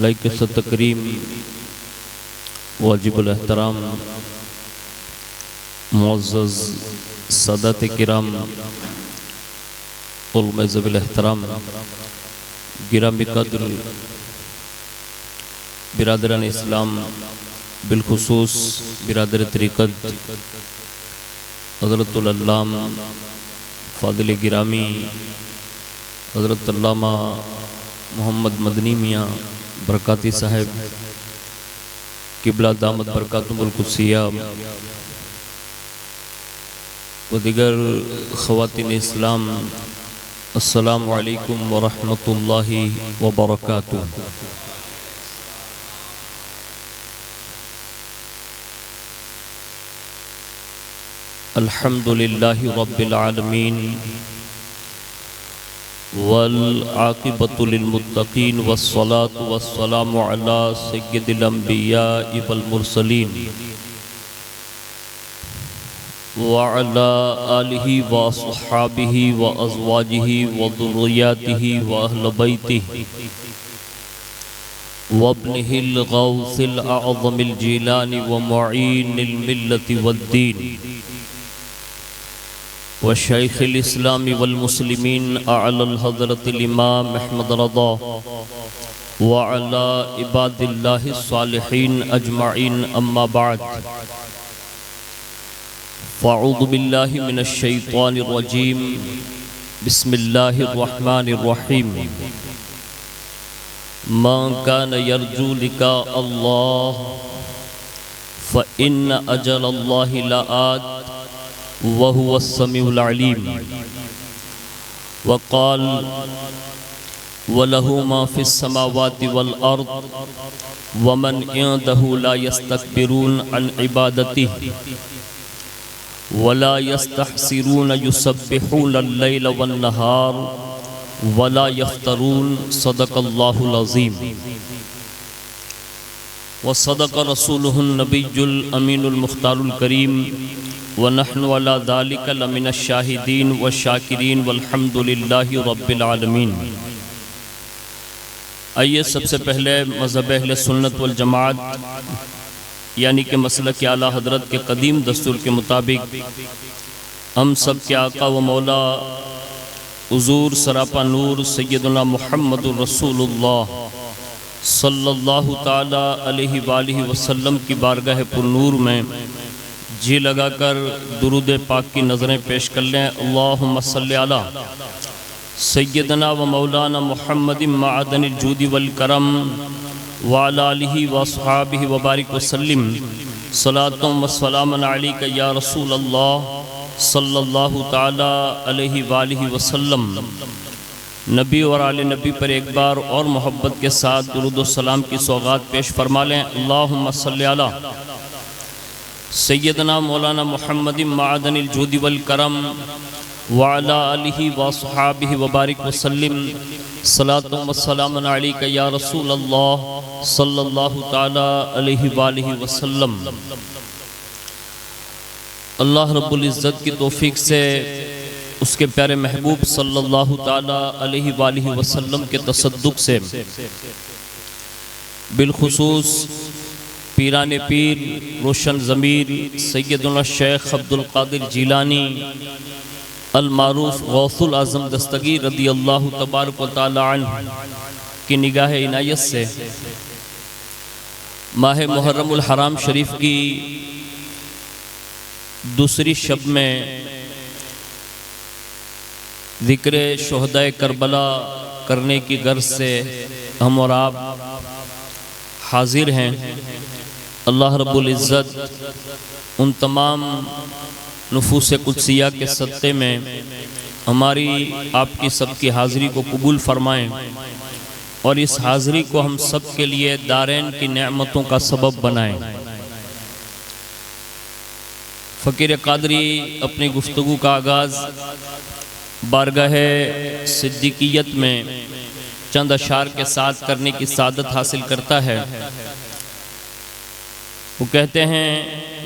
Like तकरीम वाजिबुल एहतराम मुअज़्ज़ज़ सदात किराम उलमा ज़वील एहतराम गिरामी कद्र बिरादरान इस्लाम बिलखुसूस बिरादर तरीक़त हज़रतुल अल्लाम फ़ाज़िल गिरामी हज़रत अल्लामा मोहम्मद मदनी मियाँ बरकाती साहब किबला दामत बरकातुहुल कुद्सिया व दिगर ख़वातीन इस्लाम, अस्सलामु अलैकुम व रहमतुल्लाहि व बरकातुहू। अल्हम्दुलिल्लाहि रब्बिल आलमीन वल आक़िबतु लिल मुत्तक़ीन वस्सलातु वस्सलामु अला सय्यिदिल अंबियाइ वल मुरसलीन व अला आलिहि व अस्हाबिहि व अज़वाजिहि व ज़ुर्रिय्यातिहि व अहले बैतिहि व इब्निहिल गौसिल अअज़मिल जीलानी व मुईनिल मिल्लति वद्दीन व शैखिल इस्लामी वल मुस्लिमीन अअलल हज़रतिल इमाम अहमद रज़ा व अला इबादिल्लाहि सालिहीन अजमईन अम्मा बाद फ़अऊज़ु बिल्लाहि मिनश शैतानिर रजीम बिस्मिल्लाहिर रहमानिर रहीम मा कान यरजू लिका अल्लाह फ़इन्न अजलल्लाहि लआत वहुवस समीउल अलीम वक़ाल वलहु मा फ़िस समावाति वल अर्द वमन इंदहु ला यस्तकबिरून अन इबादतिही वला यस्तहसिरून युसब्बिहूनल लैल वन नहार वला यफ्तरून सदक़ल्लाहुल अज़ीम व सदक़ रसूलुहुन नबियुल अमीनुल मुख्तारुल करीम व नहनु अला ज़ालिका लमिनश शाहिदीन व शाकिरीन वल्हम्दुलिल्लाहि रब्बिल आलमीन। आइए सबसे पहले मज़हब अहले सुन्नत वल जमात यानी कि मसलक आला हज़रत के कदीम दस्तूर के मुताबिक हम सब के आका व मौला हुज़ूर सरापा नूर सय्यदुना मुहम्मदुर रसूलुल्लाह सल्लल्लाहु ताला अलैहि वालिहि वसल्लम की बारगाह पुरनूर में जी लगाकर दुरूद पाक की नज़रें पेश कर लें। अल्लाहुम्मा सल्लि अला सय्यदना व मौलाना मुहम्मदिन मअदनिल जूदी वल करम व अला आलिहि व अस्हाबिहि व बारिक वसल्लिम सलातुम व सलामन अलैका या रसूल अल्लाह सल्लल्लाहु ताला अलैहि वालिहि वसल्लम। नबी और आले नबी पर एक बार और मोहब्बत के साथ दुरूद व सलाम की सौगात पेश फरमा लें। अल्लाहुम्मा सल्लि अला सय्यदना मौलाना मुहम्मदिन मअदनिल जूदी वल करम व अला आलिहि व अस्हाबिहि व बारिक वसल्लिम सलातुम व सलामन अलैका या रसूल अल्लाह सल्लल्लाहु ताला अलैहि वालिहि वसल्लम। अल्लाह रब्बुल इज़्ज़त की तौफीक से उसके प्यारे महबूब सल्लल्लाहु ताला अलैहि वालिहि वसल्लम के तसद्दुक़ से बिलखुसूस पीराने पीर रोशन ज़मीर सैयदुना शेख अब्दुल क़ादिर जीलानी अल मारूफ गौसुल आज़म दस्तगीर रदी अल्लाह तबारक व तआला अन्हु की निगाह इनायत से माह मुहर्रमुल हराम शरीफ की दूसरी शब में ज़िक्र शुहदाए करबला करने की गर्ज से हम और आप हाजिर हैं। अल्लाह रब्बुल इज़्ज़त उन तमाम नुफूस कुद्सिया के सत्ते में हमारी आपकी सबकी हाज़िरी को कबूल फरमाएं और इस हाज़िरी को हम सब के लिए दारैन की नेमतों का सबब बनाएं। फ़कीर क़ादरी अपनी गुफ्तगू का आगाज़ बारगाह सिद्दीक़ियत में चंद अशार के साथ करने की सादत हासिल करता है। वो कहते हैं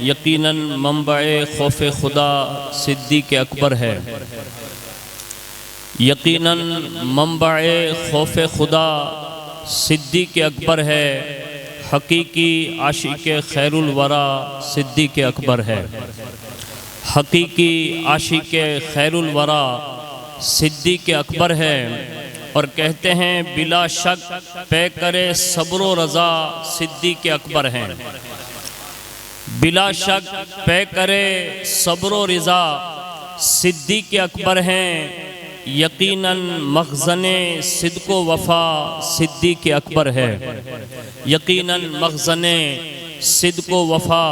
यकीनन मंबए खौफ़े खुदा सिद्दीक़ अकबर है, यकीनन मंबए खौफ़ खुदा सिद्दीक़ अकबर है, हकीकी आशिक खैरुल वरा सिद्दीक़ अकबर है। हकीकी आशिक खैरुल वरा सिद्दीक़ अकबर है। और कहते हैं बिला शक पे करे सब्र व रज़ा सिद्दीक़ अकबर हैं। बिला शक पे करे सब्र व रज़ा सिद्दीक़ अकबर हैं। यकीनन मखज़ने सिद्क़ व वफ़ा सिद्दीक़ अकबर है। यकीनन मखज़ने सिद्क़ व वफ़ा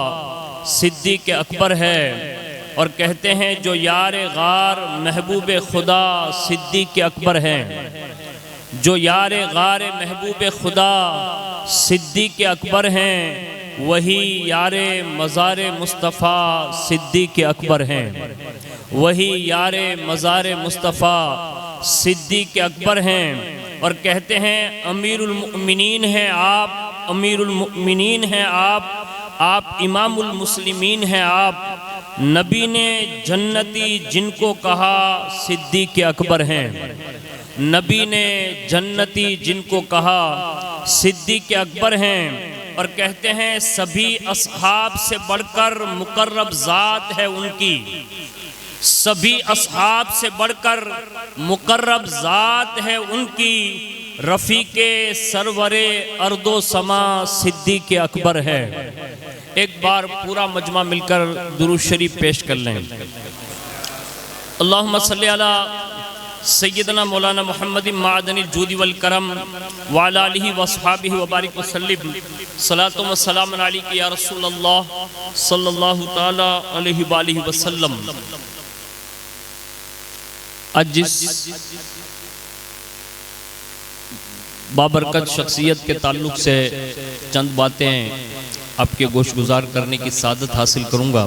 सिद्दीक़ अकबर है। और कहते हैं जो यार गार महबूब खुदा सिद्दीक़ अकबर हैं। जो यार गार महबूब खुदा सिद्दीक़ अकबर हैं, वही यार मज़ार मुस्तफ़ा सिद्दीक़ अकबर हैं। वही यार मज़ार मुस्तफ़ा सिद्दीक़ अकबर हैं। और कहते हैं अमीरुल मुमिनीन हैं आप, अमीरुल मुमिनीन हैं आप इमामुल मुस्लिमीन हैं आप। नबी ने जन्नती जिनको कहा सिद्दीक़ अकबर हैं। नबी ने जन्नती जिनको कहा सिद्दीक़ अकबर हैं। और कहते हैं सभी असहाब से बढ़कर मुकर्रब ज़ात है उनकी। सभी असहाब से बढ़कर मुकर्रब ज़ात है उनकी। रफ़ीक़े सरवरे अर्दो समा सिद्दीक़ अकबर है। एक बार पूरा मजमा मिलकर दुरूद शरीफ पेश कर लें। अल्लाहुम्मा सल्ली अला सय्यदना मौलाना मुहम्मद मादनिल जूदी वल करम व अला आलिहि व अस्हाबिहि व बारिक वसल्लिम सलातो व सलाम अलैका या रसूल अल्लाह सल्लल्लाहु तआला अलैहि व आलिहि वसल्लम। आज जिस बाबरकत शख्सियत के ताल्लुक़ से चंद बातें आपके गोशगुजार करने की सादत हासिल करूंगा।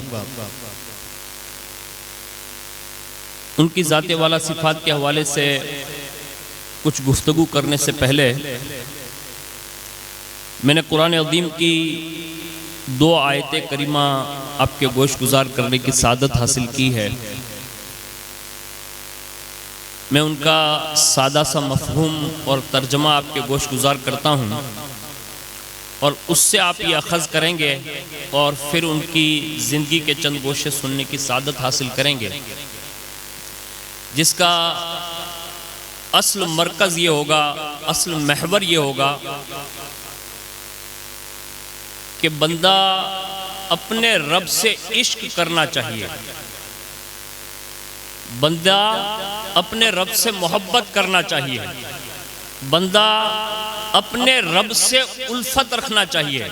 उनकी ज़ाते वाला सिफात के हवाले से कुछ गुफ्तगू करने से पहले मैंने कुरान अज़ीम की 2 आयतें करीमा आपके गोशगुजार करने की सादत हासिल की है। मैं उनका सादा सा मफ़हूम और तर्जमा आपके गोशगुजार करता हूँ और उससे आप ये अखज़ करेंगे और फिर उनकी ज़िंदगी के चंद गोशे सुनने की सादत हासिल करेंगे, जिसका असल मरकज़ ये होगा, असल महवर ये होगा कि बंदा अपने रब से इश्क करना चाहिए। बंदा अपने रब से मोहब्बत करना चाहिए। बंदा अपने रब से उल्फत रखना चाहिए।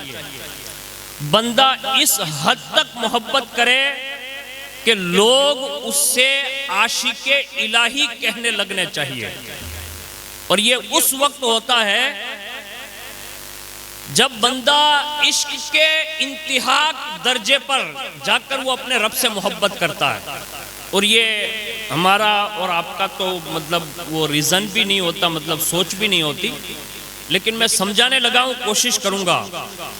बंदा इस हद तक मोहब्बत करे कि लोग उससे आशिके इलाही कहने लगने चाहिए। और ये उस वक्त होता है जब बंदा इश्क के इंतहा दर्जे पर जाकर वो अपने रब से मोहब्बत करता है। और ये हमारा और आपका तो मतलब वो रीज़न भी नहीं होता, मतलब सोच भी नहीं होती, लेकिन मैं समझाने लगा हूँ, कोशिश करूँगा।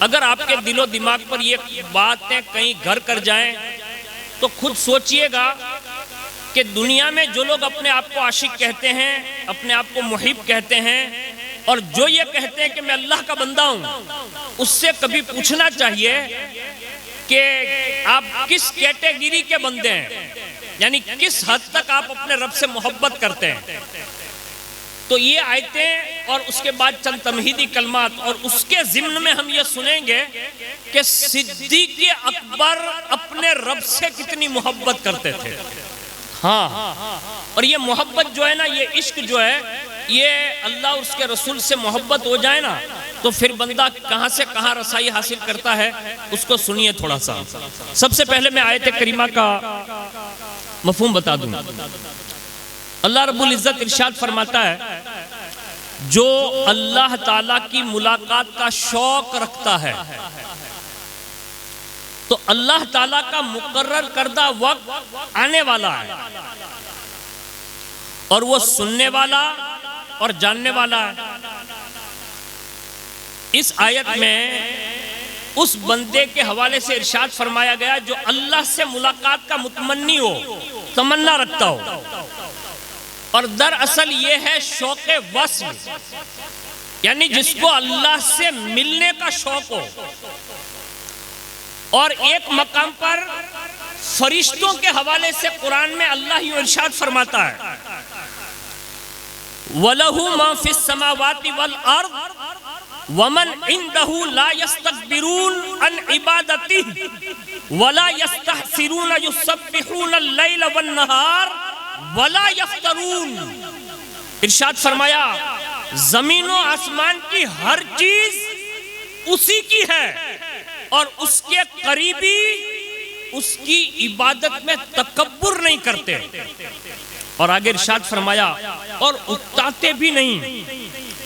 अगर आपके दिलो दिमाग पर ये बातें कहीं घर कर जाएं तो खुद सोचिएगा कि दुनिया में जो लोग अपने आप को आशिक कहते हैं, अपने आप को मुहिब कहते हैं, और जो ये कहते हैं कि मैं अल्लाह का बंदा हूँ, उससे कभी पूछना चाहिए कि आप किस कैटेगरी के बंदे हैं, यानी किस हद तक आप अपने रब से मोहब्बत करते हैं। तो ये आयतें और उसके बाद चंद तमहीदी कलमात और उसके ज़िम्न में हम ये सुनेंगे कि सिद्दीक़ अकबर अपने रब से कितनी मोहब्बत करते थे। हाँ, और ये मोहब्बत जो है ना, ये इश्क जो है, ये अल्लाह और उसके रसूल से मोहब्बत हो जाए ना तो फिर बंदा कहाँ से कहाँ रसाई हासिल करता है, उसको सुनिए थोड़ा सा। सबसे पहले मैं आयत करीमा का मफहूम बता दूं। अल्लाह रब्बुल इज़्ज़त इरशाद फरमाता है, जो अल्लाह ताला की मुलाकात का शौक रखता है तो अल्लाह ताला का मुकर्रर करदा वक्त आने वाला है और वो सुनने वाला और जानने वाला है। इस आयत में उस बंदे के हवाले से इरशाद फरमाया गया जो अल्लाह से मुलाकात का मुतमन्नी हो, तमन्ना रखता हो। और दरअसल ये है शौक़े वस्ल, यानी जिसको अल्लाह से मिलने का शौक हो। और एक मकाम पर फरिश्तों के हवाले से कुरान में अल्लाह यूं इरशाद फरमाता है, वलहु मा फिस समावाति वल अर्द वमन इंदहु ला यस्तकबिरून अन इबादतिही वला यस्तहसिरून युसब्बिहून अल-लैल वन-नहार वला यफ्तरून। इरशाद फरमाया, जमीनों आसमान की हर चीज उसी की है और उसके करीबी उसकी इबादत में तकब्बुर नहीं करते। और आगे इरशाद फरमाया, और उकताते भी नहीं,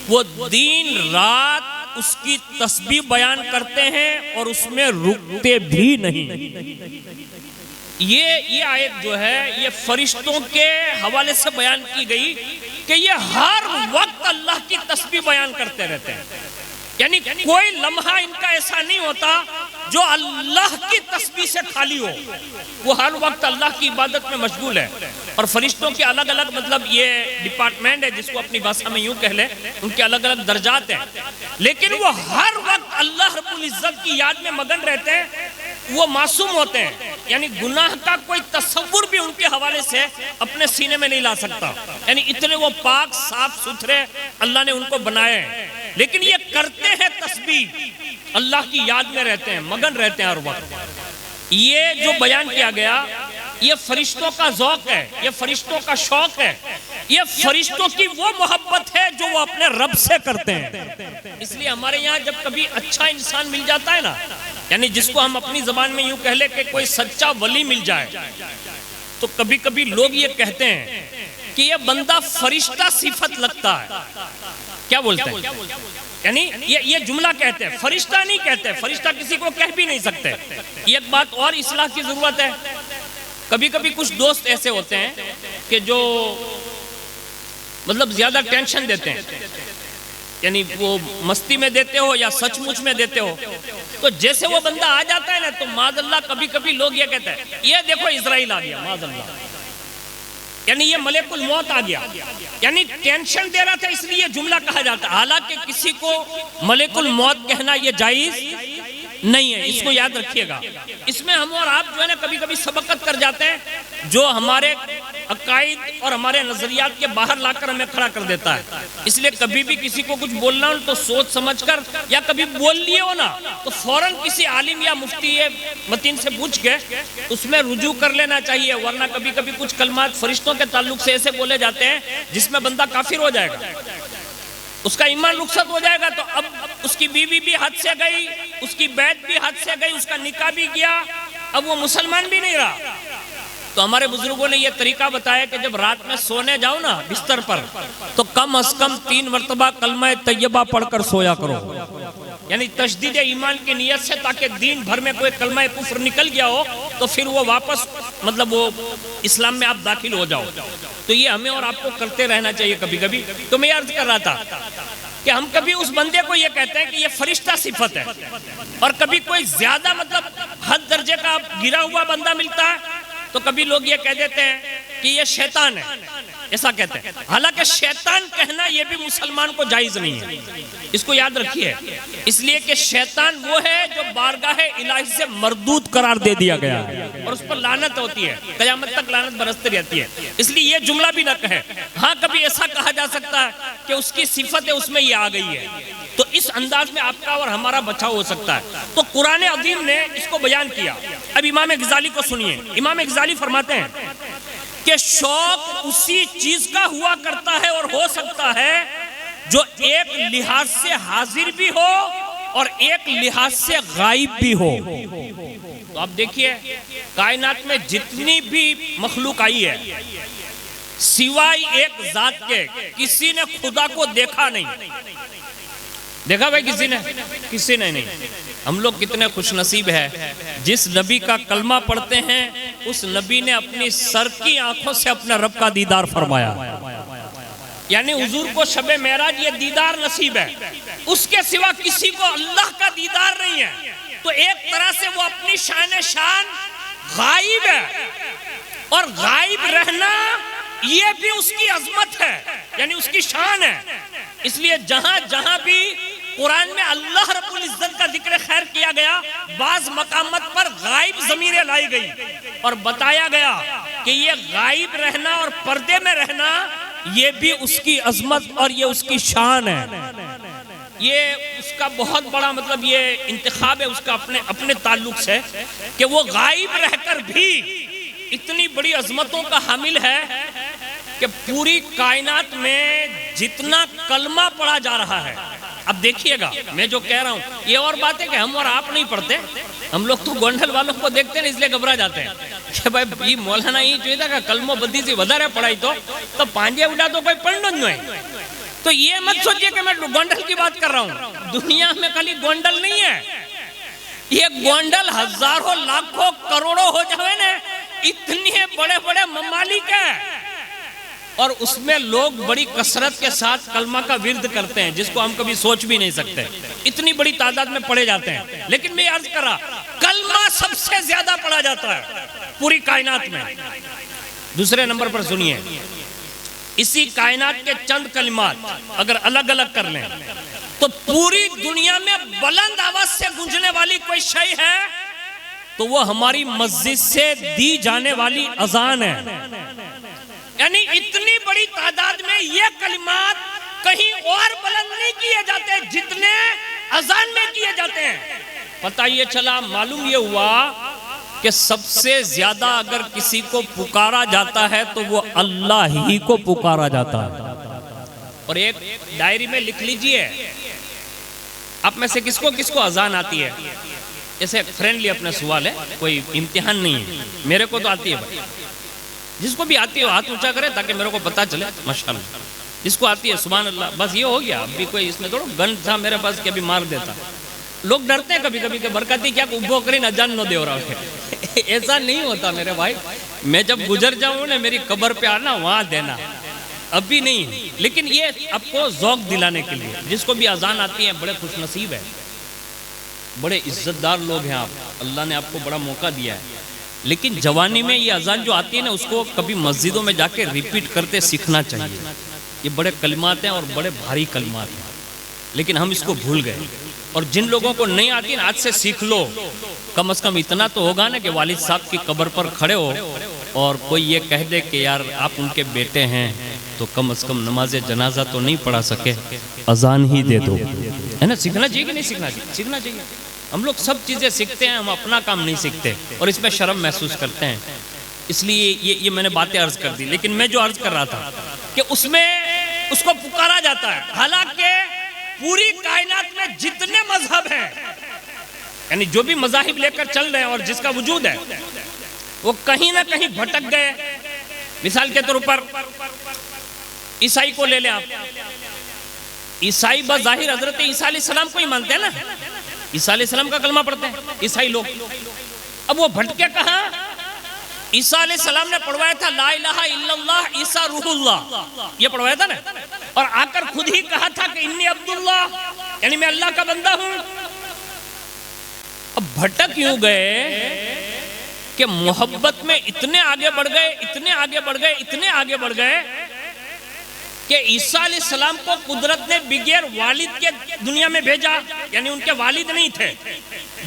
वो दिन रात उसकी तस्बीह बयान करते हैं और उसमें रुकते भी नहीं। ये आयत जो है ये फरिश्तों के हवाले से बयान की गई कि ये हर वक्त अल्लाह की तस्बीह बयान करते रहते हैं। यानी कोई लम्हा इनका ऐसा नहीं होता जो अल्लाह की तस्बीह से खाली हो। वो हर वक्त अल्लाह की इबादत में मशगूल है। और फरिश्तों के अलग अलग मतलब ये डिपार्टमेंट है, जिसको अपनी भाषा में यूं कह ले, उनके अलग अलग दर्जात हैं, लेकिन वो हर वक्त अल्लाह रब्बुल इज्जत की याद में मगन रहते हैं। वो मासूम होते हैं, यानी गुनाह का कोई तसव्वुर भी उनके हवाले से अपने सीने में नहीं ला सकता। यानी इतने वो पाक साफ सुथरे अल्लाह ने उनको बनाए हैं, लेकिन ये करते हैं तस्बीह, अल्लाह की याद में रहते हैं, मगन रहते हैं हर वक्त। ये जो बयान किया गया ये फरिश्तों का ज़ौक़ है, ये फरिश्तों का शौक है, ये फरिश्तों की वो मोहब्बत है जो वो अपने रब से करते हैं। इसलिए हमारे यहाँ जब कभी अच्छा इंसान मिल जाता है ना, यानी जिसको हम अपनी ज़बान में यूं कह ले कि कोई सच्चा वली मिल जाए, तो कभी कभी लोग ये कहते हैं कि ये बंदा फरिश्ता सिफत लगता है। क्या बोलते हैं? यानी ये जुमला कहते हैं, फरिश्ता नहीं कहते, फरिश्ता किसी को कह भी नहीं सकते। एक बात और इस्लाह की जरूरत है। कभी कभी कुछ दोस्त ऐसे होते हैं कि जो मतलब ज्यादा टेंशन देते हैं, यानी वो मस्ती में देते हो या सचमुच में देते हो, तो जैसे वो बंदा आ जाता है ना, तो माज़अल्लाह कभी कभी लोग ये कहते हैं, ये देखो इजराइल आ गया, माज़अल्लाह, यानी ये मलेकुल मौत आ गया, यानी टेंशन दे रहा था इसलिए जुमला कहा जाता है। हालांकि किसी को मलेकुल मौत कहना ये जायज नहीं है, इसको याद रखिएगा। इसमें हम और आप जो है ना कभी कभी सबकत कर जाते हैं, जो हमारे अकायद और हमारे नजरियात के बाहर लाकर हमें खड़ा कर देता है। इसलिए कभी भी किसी को कुछ बोलना हो तो सोच समझकर, या कभी बोल लिए हो ना तो फौरन किसी आलिम या मुफ्ती मतीन से पूछ के उसमें रुजू कर लेना चाहिए, वरना कभी कभी कुछ कलमात फरिश्तों के ताल्लुक से ऐसे बोले जाते हैं जिसमें बंदा काफिर हो जाएगा, उसका ईमान रुखसत हो जाएगा। तो अब उसकी बीवी भी हद से गई, उसकी बैत भी हद से गई, उसका निकाह भी गया, अब वो मुसलमान भी नहीं रहा। तो हमारे बुजुर्गों ने यह तरीका बताया कि जब रात में सोने जाओ ना बिस्तर पर, तो कम अज कम 3 मरतबा कलमा तैयबा पढ़कर सोया करो, यानी तशदीद ईमान की नियत से, ताकि दिन भर में कोई कलमा कुफ्र निकल गया हो तो फिर वो वापस मतलब वो इस्लाम में आप दाखिल हो जाओ। तो ये हमें और आपको करते रहना चाहिए कभी कभी। तो मैं अर्ज कर रहा था कि हम कभी उस बंदे को ये कहते हैं कि ये फरिश्ता सिफत है, और कभी कोई ज्यादा मतलब हद दर्जे का गिरा हुआ बंदा मिलता है तो कभी लोग ये कह देते हैं कि ये शैतान है, ऐसा कहते हैं। हालांकि शैतान कहना ये भी मुसलमान को जायज नहीं है, इसको याद रखिए। इसलिए कि शैतान वो है जो बारगाह इलाही से मरदूद करार दे दिया गया है और उस पर लानत होती है, क़यामत तक लानत बरसती रहती है। इसलिए ये जुमला भी न कहे। हाँ, कभी ऐसा कहा जा सकता है कि उसकी सिफत है उसमें ये आ गई है, तो इस अंदाज में आपका और हमारा बचाव हो सकता है। तो कुरान अज़ीम ने इसको बयान किया। अब इमाम गज़ाली को सुनिए। इमाम गज़ाली फरमाते हैं कि शौक उसी चीज का हुआ करता है और हो सकता है जो एक लिहाज से हाजिर भी हो और एक लिहाज से गायब भी हो। तो आप देखिए, कायनात में जितनी भी मखलूक आई है, सिवाय एक जात के किसी ने खुदा को देखा नहीं। देखा भाई किसी ने नहीं। हम लोग कितने खुशनसीब है, जिस नबी का कलमा पढ़ते हैं उस नबी ने अपनी सर की आंखों से अपने रब का दीदार फरमाया। यानी हुजूर को शबे मेराज ये दीदार नसीब है, उसके सिवा किसी को अल्लाह का दीदार नहीं है। तो एक तरह से वो अपनी शान गायब है, और गायब रहना ये भी उसकी अजमत है, यानी उसकी शान है। इसलिए जहां जहां भी कुरान में अल्लाह रब्बुल इज्जत का जिक्र खैर किया गया, बाज मकामत पर गायब ज़मीरें लाई गई और बताया गया कि ये गायब रहना और पर्दे में रहना ये भी उसकी अजमत और ये उसकी शान है। ये उसका बहुत बड़ा मतलब ये इंतखाब है उसका अपने अपने ताल्लुक से कि वो गायब रहकर भी इतनी बड़ी अजमतों का हामिल है कि पूरी कायनात में जितना कलमा पढ़ा जा रहा है, अब देखिएगा मैं जो कह रहा हूँ, ये और बात है कि हम और आप नहीं पढ़ते, हम लोग तो गोंडल वालों को देखते हैं इसलिए घबरा जाते हैं कि भाई ये मौलाना ही चाहिए था कलमो बद्दी से વધારે पढ़ाई तो पांजे उड़ा तो कोई पढ़ना नहीं। तो ये मत सोचिए कि मैं गोंडल की बात कर रहा हूँ, दुनिया में खाली गोंडल नहीं है, ये गोंडल हजारों लाखों करोड़ों हो जाए ना, इतने बड़े बड़े ममालिक है और उसमें लोग बड़ी कसरत के साथ कलमा का विर्द करते हैं जिसको हम कभी सोच भी नहीं सकते, इतनी बड़ी तादाद में पढ़े जाते हैं। लेकिन मैं अर्ज कर रहा, कलमा सबसे ज्यादा पढ़ा जाता है पूरी कायनात में। दूसरे नंबर पर सुनिए, इसी कायनात के चंद कलिमात अगर अलग अलग कर लें तो पूरी दुनिया में बुलंद आवाज से गूंजने वाली कोई शय है तो वो हमारी मस्जिद से दी जाने वाली अजान है। यानी इतनी बड़ी तादाद में ये कलिमात कहीं और बुलंद नहीं किए जाते जितने अजान में किए जाते हैं। पता ये चला, मालूम ये हुआ कि सबसे ज्यादा अगर किसी को पुकारा जाता है तो वो अल्लाह ही को पुकारा जाता है। और एक डायरी में लिख लीजिए, आप में से किसको किसको अजान आती है? जैसे फ्रेंडली अपना सवाल है, कोई इम्तिहान नहीं है, मेरे को तो आती है भाई, जिसको भी आती है हाथ ऊंचा करे ताकि मेरे को पता चले माशाल्लाह। जिसको आती है सुभान अल्लाह, बस ये हो गया। अभी कोई इसमें थोड़ा गन था मेरे पास कि अभी मार देता। लोग डरते हैं कभी कभी के बरकती क्या उभो करी अजान न दे रहा है ऐसा नहीं होता मेरे भाई, मैं जब गुजर जाऊं ना मेरी कब्र पे आना वहां देना, अभी नहीं। लेकिन ये आपको ज़ौक दिलाने के लिए, जिसको भी अजान आती है बड़े खुशनसीब है, बड़े इज्जतदार लोग हैं आप, अल्लाह ने आपको बड़ा मौका दिया है। लेकिन जवानी में ये अजान जो आती है ना उसको कभी मस्जिदों में जाके रिपीट करते सीखना चाहिए। ये बड़े कलिमात हैं और बड़े भारी कलिमात हैं, लेकिन हम इसको भूल गए। और जिन लोगों को नहीं आती ना आज से सीख लो, कम से कम इतना तो होगा ना कि वालिद साहब की कब्र पर खड़े हो और कोई ये कह दे कि यार आप उनके बेटे हैं तो कम से कम नमाज जनाजा तो नहीं पढ़ा सके, अजान ही दे दो, है ना। सीखना चाहिए कि नहीं सीखना चाहिए? सीखना चाहिए। हम लोग सब चीज़ें सीखते हैं, हम अपना काम नहीं सीखते और इसमें शर्म महसूस करते हैं। इसलिए ये मैंने बातें अर्ज कर दी। लेकिन मैं जो अर्ज कर रहा था कि उसमें उसको पुकारा जाता है, हालांकि पूरी कायनात में जितने मजहब हैं, यानी जो भी मजाहिब लेकर चल रहे हैं और जिसका वजूद है, वो कहीं ना कहीं भटक गए। मिसाल के तौर पर ईसाई को ले लें आप, ईसाई बज़ाहिर हजरत ईसा अलैहिस्सलाम को ही मानते हैं ना, ईसा अलैहिस्सलाम का कलमा पढ़ते हैं ईसाई लोग। अब वो भटके कहाँ? ईसा अलैहिस्सलाम ने पढ़वाया था ला इलाहा इल्लल्लाह ईसा रूहुल्लाह, ये पढ़वाया था ना, और आकर खुद ही कहा था कि इन्नी अब्दुल्लाह, यानी मैं अल्लाह का बंदा हूं। अब भटक यूं गए कि मोहब्बत में इतने आगे बढ़ गए, इतने आगे बढ़ गए, इतने आगे बढ़ गए कि ईसा अलैहिस्सलाम को कुदरत ने बगैर वालिद के दुनिया में भेजा, यानी उनके वालिद नहीं थे,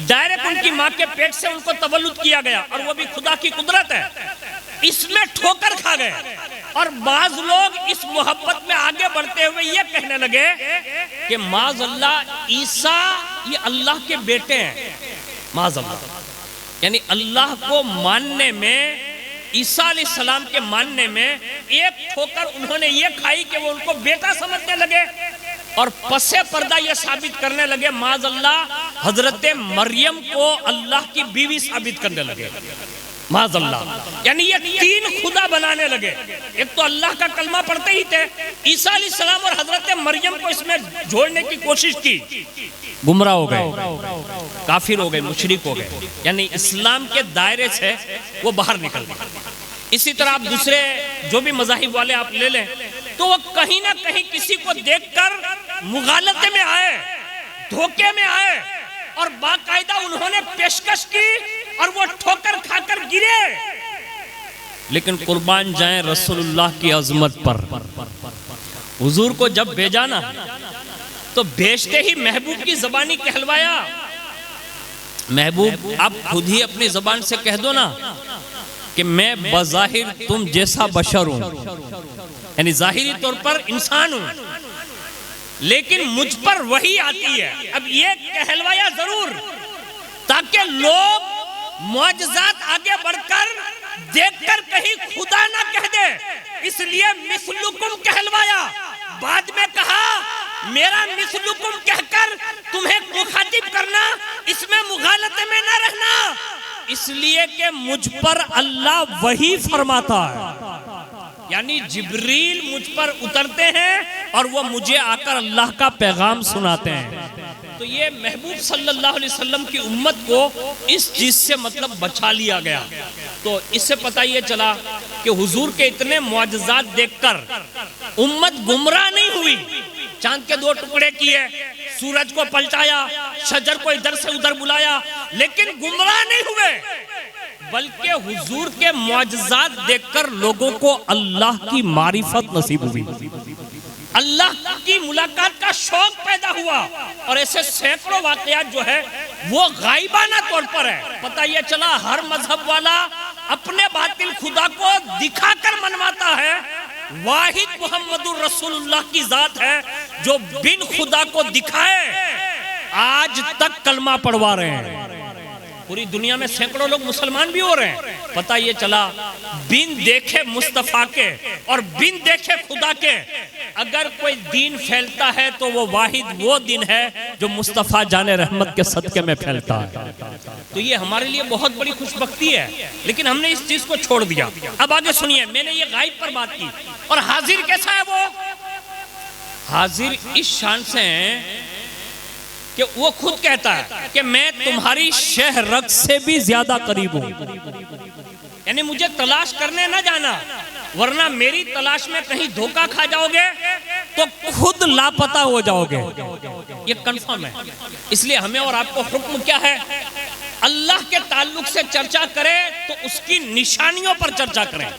डायरेक्ट उनकी माँ के पेट से उनको तवल्लुद किया गया, और वो भी खुदा की कुदरत है। इसमें ठोकर खा गए और बाज लोग इस मोहब्बत में आगे बढ़ते हुए ये कहने लगे कि माज़अल्लाह ईसा ये अल्लाह के बेटे हैं, माज़अल्लाह, यानी अल्लाह को मानने में, ईसा अलैहिस्सलाम के मानने में एक ठोकर उन्होंने ये खाई कि वो उनको बेटा समझने लगे और पसे पर्दा ये साबित करने लगे माज़अल्लाह हजरत मरियम को अल्लाह की बीवी साबित करने लगे, माज़अल्लाह। यानी ये तीन खुदा बनाने लगे। एक तो अल्लाह का कलमा पढ़ते ही थे, ईसा अलैहिस्सलाम और हजरत मरियम को इसमें जोड़ने की कोशिश की, गुमराह हो गए, काफिर हो गए, मुशरिक हो गए, यानी इस्लाम के दायरे से वो बाहर निकल गए। इसी तरह आप दूसरे जो भी मज़ाहिब वाले आप ले लें तो वो कहीं ना कहीं किसी को देखकर मुगालते में आए, धोखे में आए, और बाकायदा उन्होंने पेशकश की और वो ठोकर खाकर गिरे। लेकिन कुर्बान जाएं रसूलुल्लाह की अजमत पर। हुजूर को जब भेजा ना तो भेजते ही महबूब की जबानी कहलवाया। महबूब आप खुद ही अपनी जबान से कह दो ना कि मैं बज़ाहिर तुम जैसा बशर हूं, यानी जाहिरी तौर पर इंसान हूं, लेकिन मुझ पर वही आती है। अब ये कहलवाया जरूर ताकि लोग मुआजिज़ात आगे बढ़कर देखकर कहीं खुदा ना कह दे, इसलिए मिसलुकुम कहलवाया। बाद में कहा मेरा मिसलुकुम कहकर तुम्हें मुखातिब करना, इसमें मुगालते में ना रहना, इसलिए कि मुझ पर अल्लाह वही फरमाता है, यानी जिब्रील मुझ पर उतरते हैं और वो मुझे आकर अल्लाह का पैगाम सुनाते हैं। तो ये महबूब सल्लल्लाहु अलैहि वसल्लम की उम्मत को इस चीज से मतलब बचा लिया गया। तो इससे पता ये चला कि हुजूर के इतने मुआजिज़ात देखकर उम्मत गुमराह नहीं हुई। चांद के 2 टुकड़े किए, सूरज को पलटाया, शजर को इधर से उधर बुलाया, लेकिन गुमराह नहीं हुए, बल्कि हुजूर के मुआजिज़ात देखकर लोगों को अल्लाह की मारिफत नसीब हुई, अल्लाह की मुलाकात का शौक पैदा हुआ। और ऐसे सैकड़ों वाकयात जो है वो गायबाना तौर पर है। पता ये चला हर मजहब वाला अपने बातिल खुदा को दिखाकर मनवाता है, वाहिद मुहम्मदुर रसूलुल्लाह की जात है जो बिन खुदा को दिखाए आज तक कलमा पढ़वा रहे हैं। पूरी दुनिया में सैकड़ों लोग मुसलमान भी हो रहे हैं। पता ये चला बिन देखे मुस्तफा के और बिन देखे खुदा के अगर कोई दीन फैलता है तो वो वाहिद वो दिन है जो मुस्तफा जाने रहमत के सदके में फैलता है। तो ये हमारे लिए बहुत बड़ी खुशबख्ती है, लेकिन हमने इस चीज को छोड़ दिया। अब आगे सुनिए, मैंने ये गायब पर बात की। और हाजिर कैसा है वो? हाजिर इस शान से है कि वो खुद कहता है कि मैं तुम्हारी शह रग से भी ज्यादा करीब हूं, यानी मुझे तलाश करने ना जाना, वरना मेरी तलाश में कहीं धोखा खा जाओगे तो खुद लापता हो जाओगे। ये कंफर्म है। इसलिए हमें और आपको हुक्म क्या है? अल्लाह के ताल्लुक से चर्चा करें तो उसकी निशानियों पर चर्चा करें,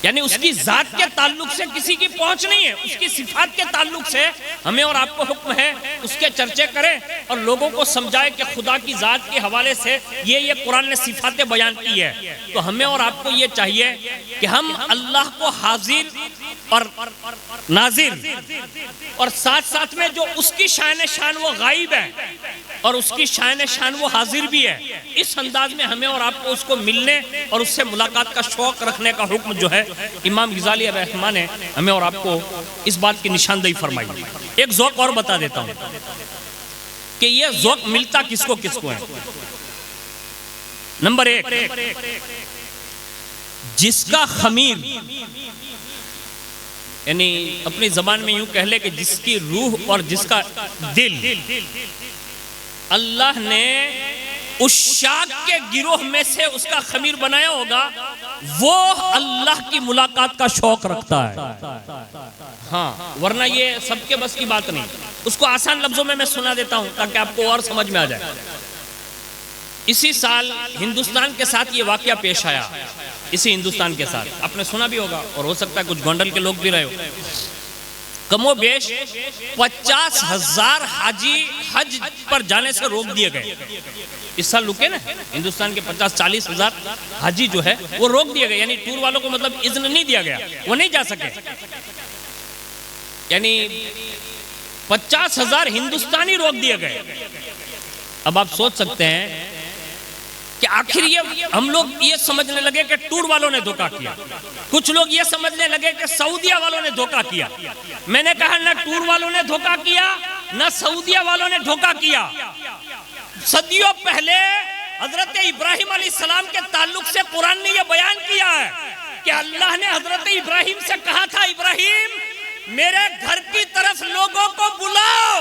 यानी उसकी जात के ताल्लुक से किसी की पहुंच नहीं है, उसकी सिफात के ताल्लुक से हमें और आपको हुक्म है उसके चर्चे करें और लोगों को समझाएं कि खुदा की जात के हवाले से ये कुरान ने सिफातें बयान की है। तो हमें और आपको ये चाहिए कि हम अल्लाह को हाजिर और नाजिर और साथ साथ में जो उसकी शान वो गायब है और उसकी शान वो हाजिर भी है, इस अंदाज में हमें और आपको उसको मिलने और उससे मुलाकात का शौक रखने का हुक्म जो है इमाम ग़ज़ाली रहमान ने हमें और आपको इस बात की निशानदेही फरमाई। एक ज़ौक़ और बता देता हूं कि ये ज़ौक़ मिलता किसको किसको है। नंबर 1, जिसका खमीर, यानी अपनी जबान में यूं कह ले कि जिसकी रूह और जिसका दिल अल्लाह ने उस शाक के गिरोह में से उसका खमीर बनाया होगा, वो अल्लाह की मुलाकात का शौक रखता है। हाँ, वरना ये सबके बस की बात नहीं। उसको आसान लफ्जों में मैं सुना देता हूं ताकि आपको और समझ में आ जाए। इसी साल हिंदुस्तान के साथ ये वाकया पेश आया, इसी हिंदुस्तान के साथ आपने सुना भी होगा और हो सकता है कुछ गोंडल के लोग भी रहे हो। कमोबेश 50,000 हाजी हज पर जाने से रोक दिए गए। इस साल रुके ना, हिंदुस्तान के 50-40 हजार हाजी जो है वो रोक दिए गए, यानी टूर वालों को मतलब इज़्न नहीं दिया गया, वो नहीं जा सके। यानी 50,000 हिंदुस्तानी रोक दिए गए। अब आप सोच सकते हैं कि आखिर ये हम लोग ये समझने लगे कि टूर वालों ने धोखा किया, कुछ लोग ये समझने लगे कि सऊदिया वालों ने धोखा किया। मैंने कहा ना टूर वालों ने धोखा किया ना सऊदिया वालों ने धोखा किया। सदियों पहले हजरत इब्राहिम अलैहिस्सलाम के ताल्लुक से कुरान ने यह बयान किया है कि अल्लाह ने हजरत इब्राहिम से कहा था, इब्राहिम मेरे घर की तरफ लोगों को बुलाओ,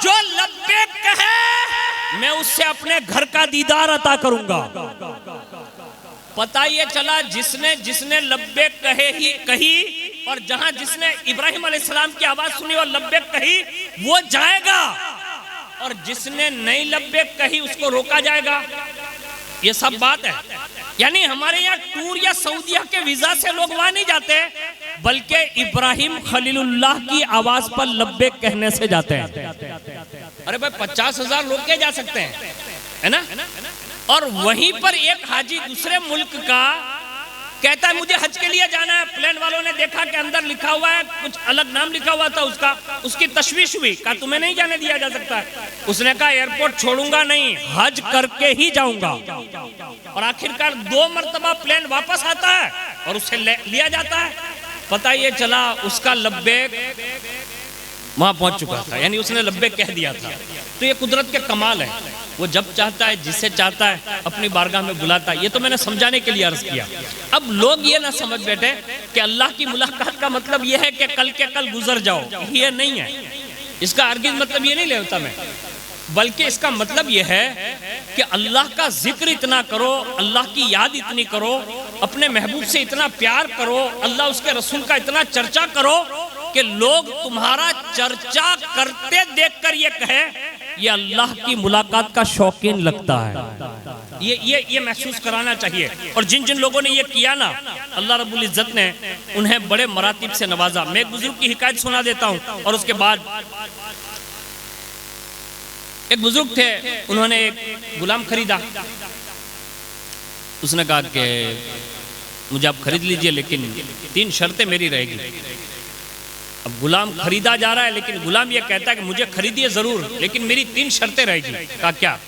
जो लब्बैक कहे मैं उससे अपने घर का दीदार अता करूंगा। पता ये चला जिसने लब्बैक कही और जहां जिसने इब्राहिम अलैहिस्सलाम की आवाज सुनी और लब्बैक कही वो जाएगा, और जिसने नहीं लब्बैक कही उसको रोका जाएगा। ये सब बात है। यानी हमारे यहाँ टूर या सऊदीया के वीजा से लोग वहां नहीं जाते, बल्कि इब्राहिम खलीलुल्लाह की आवाज पर लब्बैक कहने से जाते हैं। अरे भाई 50,000 लोग क्या जा सकते हैं, है ना। और वहीं पर एक हाजी दूसरे मुल्क का कहता है मुझे हज के लिए जाना है। प्लेन वालों ने देखा कि अंदर लिखा हुआ है, कुछ अलग नाम लिखा हुआ था उसका, उसकी तशवीश हुई, कहा तुम्हें नहीं जाने दिया जा सकता है। उसने कहा एयरपोर्ट छोड़ूंगा नहीं, हज करके ही जाऊंगा। और आखिरकार 2 मरतबा प्लेन वापस आता है और उसे लिया जाता है। पता ये चला उसका लब्बैक वहां पहुंच चुका था, यानी उसने लब्बैक कह दिया था। तो ये कुदरत के कमाल है, वो जब चाहता है जिसे चाहता है अपनी बारगाह में बुलाता है। ये तो मैंने समझाने के लिए अर्ज किया। अब लोग ये ना समझ बैठे कि अल्लाह की मुलाकात का मतलब ये है कि कल के कल गुजर जाओ, ये नहीं है। इसका अर्गिज मतलब ये नहीं लेता मैं, बल्कि इसका मतलब ये है कि अल्लाह का जिक्र इतना करो, अल्लाह की याद इतनी करो, अपने महबूब से इतना प्यार करो, अल्लाह उसके रसूल का इतना चर्चा करो कि लोग तुम्हारा चर्चा करते देखकर ये कहे ये अल्लाह की मुलाकात का शौकीन लगता है। ये महसूस कराना चाहिए। और जिन जिन लोगों ने ये किया ना, अल्लाह रब्बुल इज्जत ने उन्हें बड़े मरातिब से नवाजा। मैं एक बुजुर्ग की हिकायत सुना देता हूँ और उसके बाद एक बुजुर्ग थे, उन्होंने एक गुलाम खरीदा। उसने कहा कि मुझे आप खरीद लीजिए, लेकिन 3 शर्तें मेरी रहेगी। अब गुलाम खरीदा जा रहा है, लेकिन गुलाम ये कहता है कि मुझे खरीदिए जरूर, लेकिन मेरी 3 शर्तें रहेगी। कहा क्या?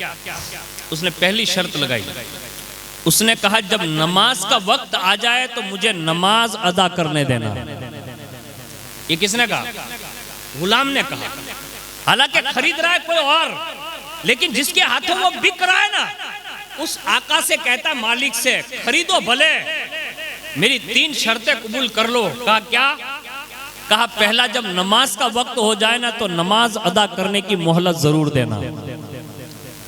उसने पहली शर्त लगाई, उसने कहा जब नमाज का वक्त आ जाए तो मुझे नमाज अदा करने देना। ये किसने कहा? गुलाम ने कहा। हालांकि खरीद रहा है कोई और, लेकिन जिसके हाथों वो बिक रहा है ना, उस आका से कहता है मालिक से खरीदो भले, मेरी 3 शर्तें कबूल कर लो। कहा क्या? कहा पहला जब नमाज का वक्त हो जाए ना तो नमाज अदा करने की मोहलत जरूर देना।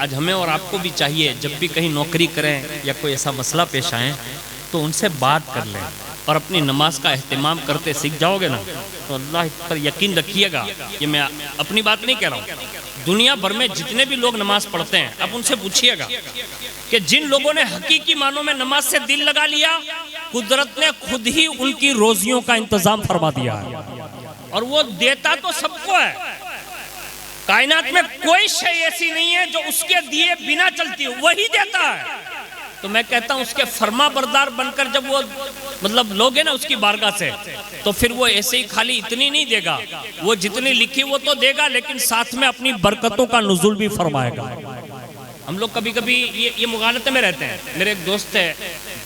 आज हमें और आपको भी चाहिए, जब भी कहीं नौकरी करें या कोई ऐसा मसला पेश आए तो उनसे बात कर लें और अपनी नमाज का एहतमाम करते सीख जाओगे ना तो अल्लाह पर यकीन रखिएगा। ये मैं अपनी बात नहीं कह रहा हूँ, दुनिया भर में जितने भी लोग नमाज पढ़ते हैं, अब उनसे पूछिएगा कि जिन लोगों ने हकीकी मानों में नमाज से दिल लगा लिया, कुदरत ने खुद ही उनकी रोजियों का इंतजाम फरमा दिया है। और वो देता तो सबको है, कायनात में कोई शय ऐसी नहीं है जो उसके दिए बिना चलती हो, वही देता है। तो मैं कहता हूँ उसके फर्मा बरदार बनकर जब वो मतलब लोगे ना उसकी बारगाह से, तो फिर वो ऐसे ही खाली इतनी नहीं देगा, वो जितनी लिखी वो तो देगा, लेकिन साथ में अपनी बरकतों का नुज़ुल भी फरमाएगा। हम लोग कभी कभी ये मुगालते में रहते हैं। मेरे एक दोस्त है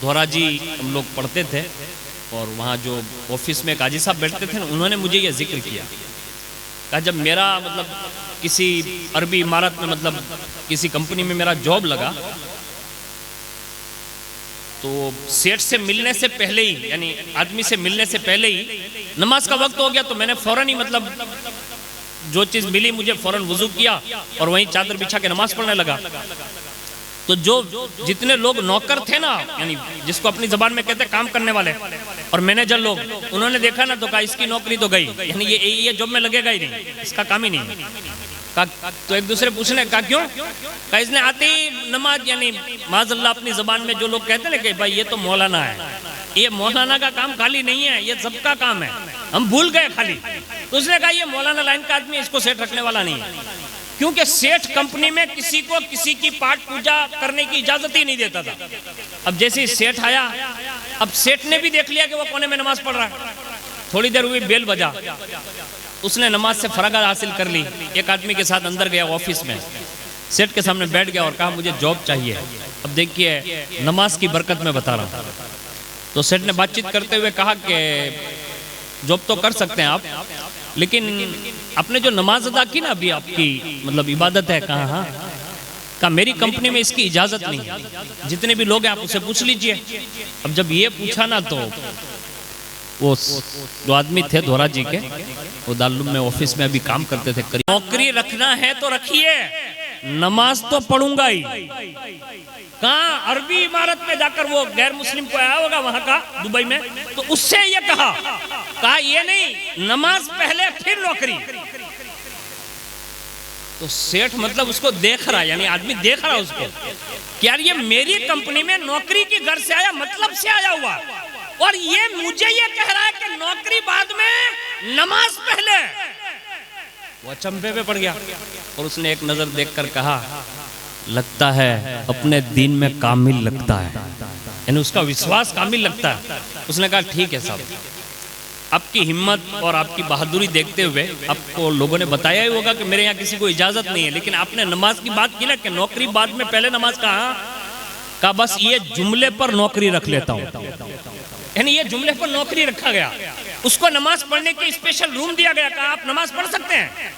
धोरा जी, हम लोग पढ़ते थे और वहाँ जो ऑफिस में काजी साहब बैठते थे ना, उन्होंने मुझे ये जिक्र किया। कहा जब मेरा मतलब किसी अरबी इमारत में मतलब किसी कंपनी में मेरा जॉब लगा, तो सेठ से मिलने से पहले ही, यानी आदमी से मिलने से पहले ही नमाज का वक्त हो गया, तो मैंने फौरन ही मतलब जो चीज़ मिली मुझे फौरन वुजू किया और वहीं चादर बिछा के नमाज पढ़ने लगा। तो जो जितने लोग नौकर थे ना, यानी जिसको अपनी जबान में कहते हैं काम करने वाले और मैनेजर लोग, उन्होंने देखा ना तो कहा इसकी नौकरी तो गई, यानी ये जॉब में लगेगा ही नहीं, इसका काम ही नहीं। तो एक दूसरे पूछने का क्यों? कहा इसने आते ही नमाज, यानी माज़अल्लाह अपनी जबान में जो लोग कहते हैं कि भाई ये तो मौलाना है, ये मौलाना का काम खाली नहीं है, ये सबका काम है, हम भूल गए खाली। तो उसने कहा ये मौलाना लाइन का आदमी, इसको सेठ रखने वाला नहीं है, क्योंकि सेठ कंपनी में किसी को किसी की पाठ पूजा करने की इजाजत ही नहीं देता था। अब जैसे ही सेठ आया, अब सेठ ने भी देख लिया कि वो कोने में नमाज पढ़ रहा है। थोड़ी देर हुई, बेल बजा, उसने नमाज से फरागत हासिल कर ली, एक आदमी के साथ अंदर गया ऑफिस में, सेठ के सामने बैठ गया और कहा मुझे जॉब चाहिए। अब देखिए नमाज की बरकत में बता रहा हूँ। तो सेठ ने बातचीत करते हुए कहा कि जॉब तो कर सकते हैं आप, लेकिन आपने जो नमाज अदा की ना अभी, आपकी मतलब इबादत है। कहा हाँ। कहा मेरी कंपनी में इसकी इजाजत नहीं है, जितने भी लोग हैं आप उससे पूछ लीजिए। अब जब ये पूछा ना तो वो जो आदमी थे धोरा जी के, वो दारुल में ऑफिस में अभी काम करते थे, नौकरी रखना है तो रखिए, नमाज तो पढ़ूंगा ही। कहाँ? अरबी इमारत में जाकर वो गैर मुस्लिम को आया होगा वहां का, दुबई में, तो उससे ये कहा ये नहीं, नमाज पहले फिर नौकरी। तो सेठ मतलब उसको देख रहा, यानी आदमी देख रहा उसको कि यार ये मेरी कंपनी में नौकरी की घर से आया, मतलब से आया हुआ, और ये मुझे ये कह रहा है कि नौकरी बाद में, नमाज पहले। वो अचंभे में पड़ गया और उसने एक नजर देखकर कहा, लगता है अपने दीन में कामिल लगता है, यानी उसका विश्वास कामिल लगता है। उसने कहा ठीक है साहब, आपकी हिम्मत और आपकी बहादुरी देखते हुए आपको लोगों ने बताया ही होगा कि मेरे यहाँ किसी को इजाजत नहीं है, लेकिन आपने नमाज की बात की ना कि नौकरी बाद में पहले नमाज कहा बस ये जुमले पर नौकरी रख लेता हूँ, यानी ये जुमले पर नौकरी रखा गया। उसको नमाज पढ़ने के स्पेशल रूम दिया गया, कहा आप नमाज पढ़ सकते हैं।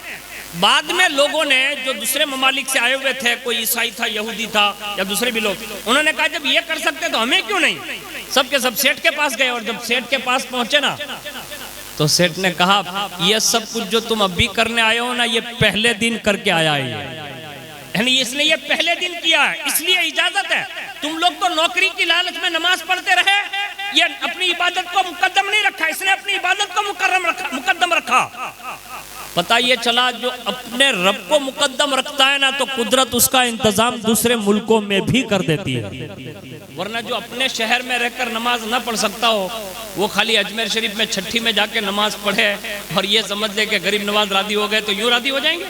बाद में लोगों ने जो दूसरे ममालिक से आए हुए थे, कोई ईसाई था, यहूदी था या दूसरे भी लोग, उन्होंने कहा जब ये कर सकते तो हमें क्यों नहीं। सबके सब सेठ के पास गए और जब सेठ के पास पहुंचे ना तो सेठ ने कहा ये सब कुछ जो तुम अभी करने आए हो ना, ये पहले दिन करके आया है, यानी इसने ये पहले दिन किया है, इसलिए इजाजत है। तुम लोग तो नौकरी की लालच में नमाज पढ़ते रहे, ये अपनी इबादत को मुकद्दम नहीं रखा, इसने अपनी इबादत को मुकद्दम रखा। पता ये चला जो अपने रब को मुकद्दम रखता है ना, तो कुदरत उसका इंतजाम दूसरे मुल्कों में भी कर देती है। वरना जो अपने शहर में रहकर नमाज न पढ़ सकता हो, वो खाली अजमेर शरीफ में छठी में जाके नमाज पढ़े और ये समझ ले कि गरीब नवाज राजी हो गए तो यूं राजी हो जाएंगे।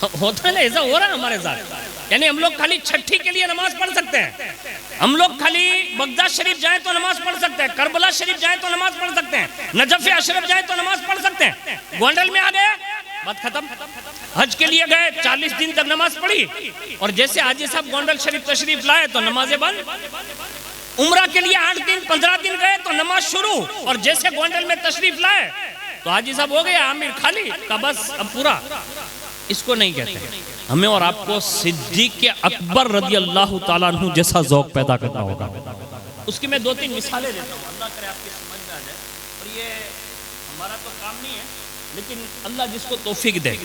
होता है ना, ऐसा हो रहा है हमारे साथ। यानी हम लोग खाली छठी के लिए नमाज पढ़ सकते हैं, हम लोग खाली बगदाद शरीफ जाए तो नमाज पढ़ सकते हैं, करबला शरीफ जाए तो नमाज पढ़ सकते हैं, नजफ अशरफ जाए तो नमाज पढ़ सकते हैं। गोंडल में आ गए, बात खत्म। हज के लिए गए, 40 दिन तक नमाज पढ़ी, और जैसे हाजी साहब गोंडल शरीफ तशरीफ लाए तो नमाजें बंद। उम्रा के लिए 8 दिन 15 दिन गए तो नमाज शुरू, और जैसे गोंडल में तशरीफ लाए तो हाजी साहब हो गए आमिर खाली का, बस अब पूरा। इसको नहीं कहते। हमें और आपको सिद्दीक़ अकबर रज़ी अल्लाह ताला अन्हु जैसा ज़ौक़ पैदा करना होगा। उसकी मैं 2-3 मिसालें देता हूँ, अल्लाह करे आपकी समझ में आ जाए। और ये हमारा तो काम नहीं है, लेकिन अल्लाह जिसको तौफीक दे।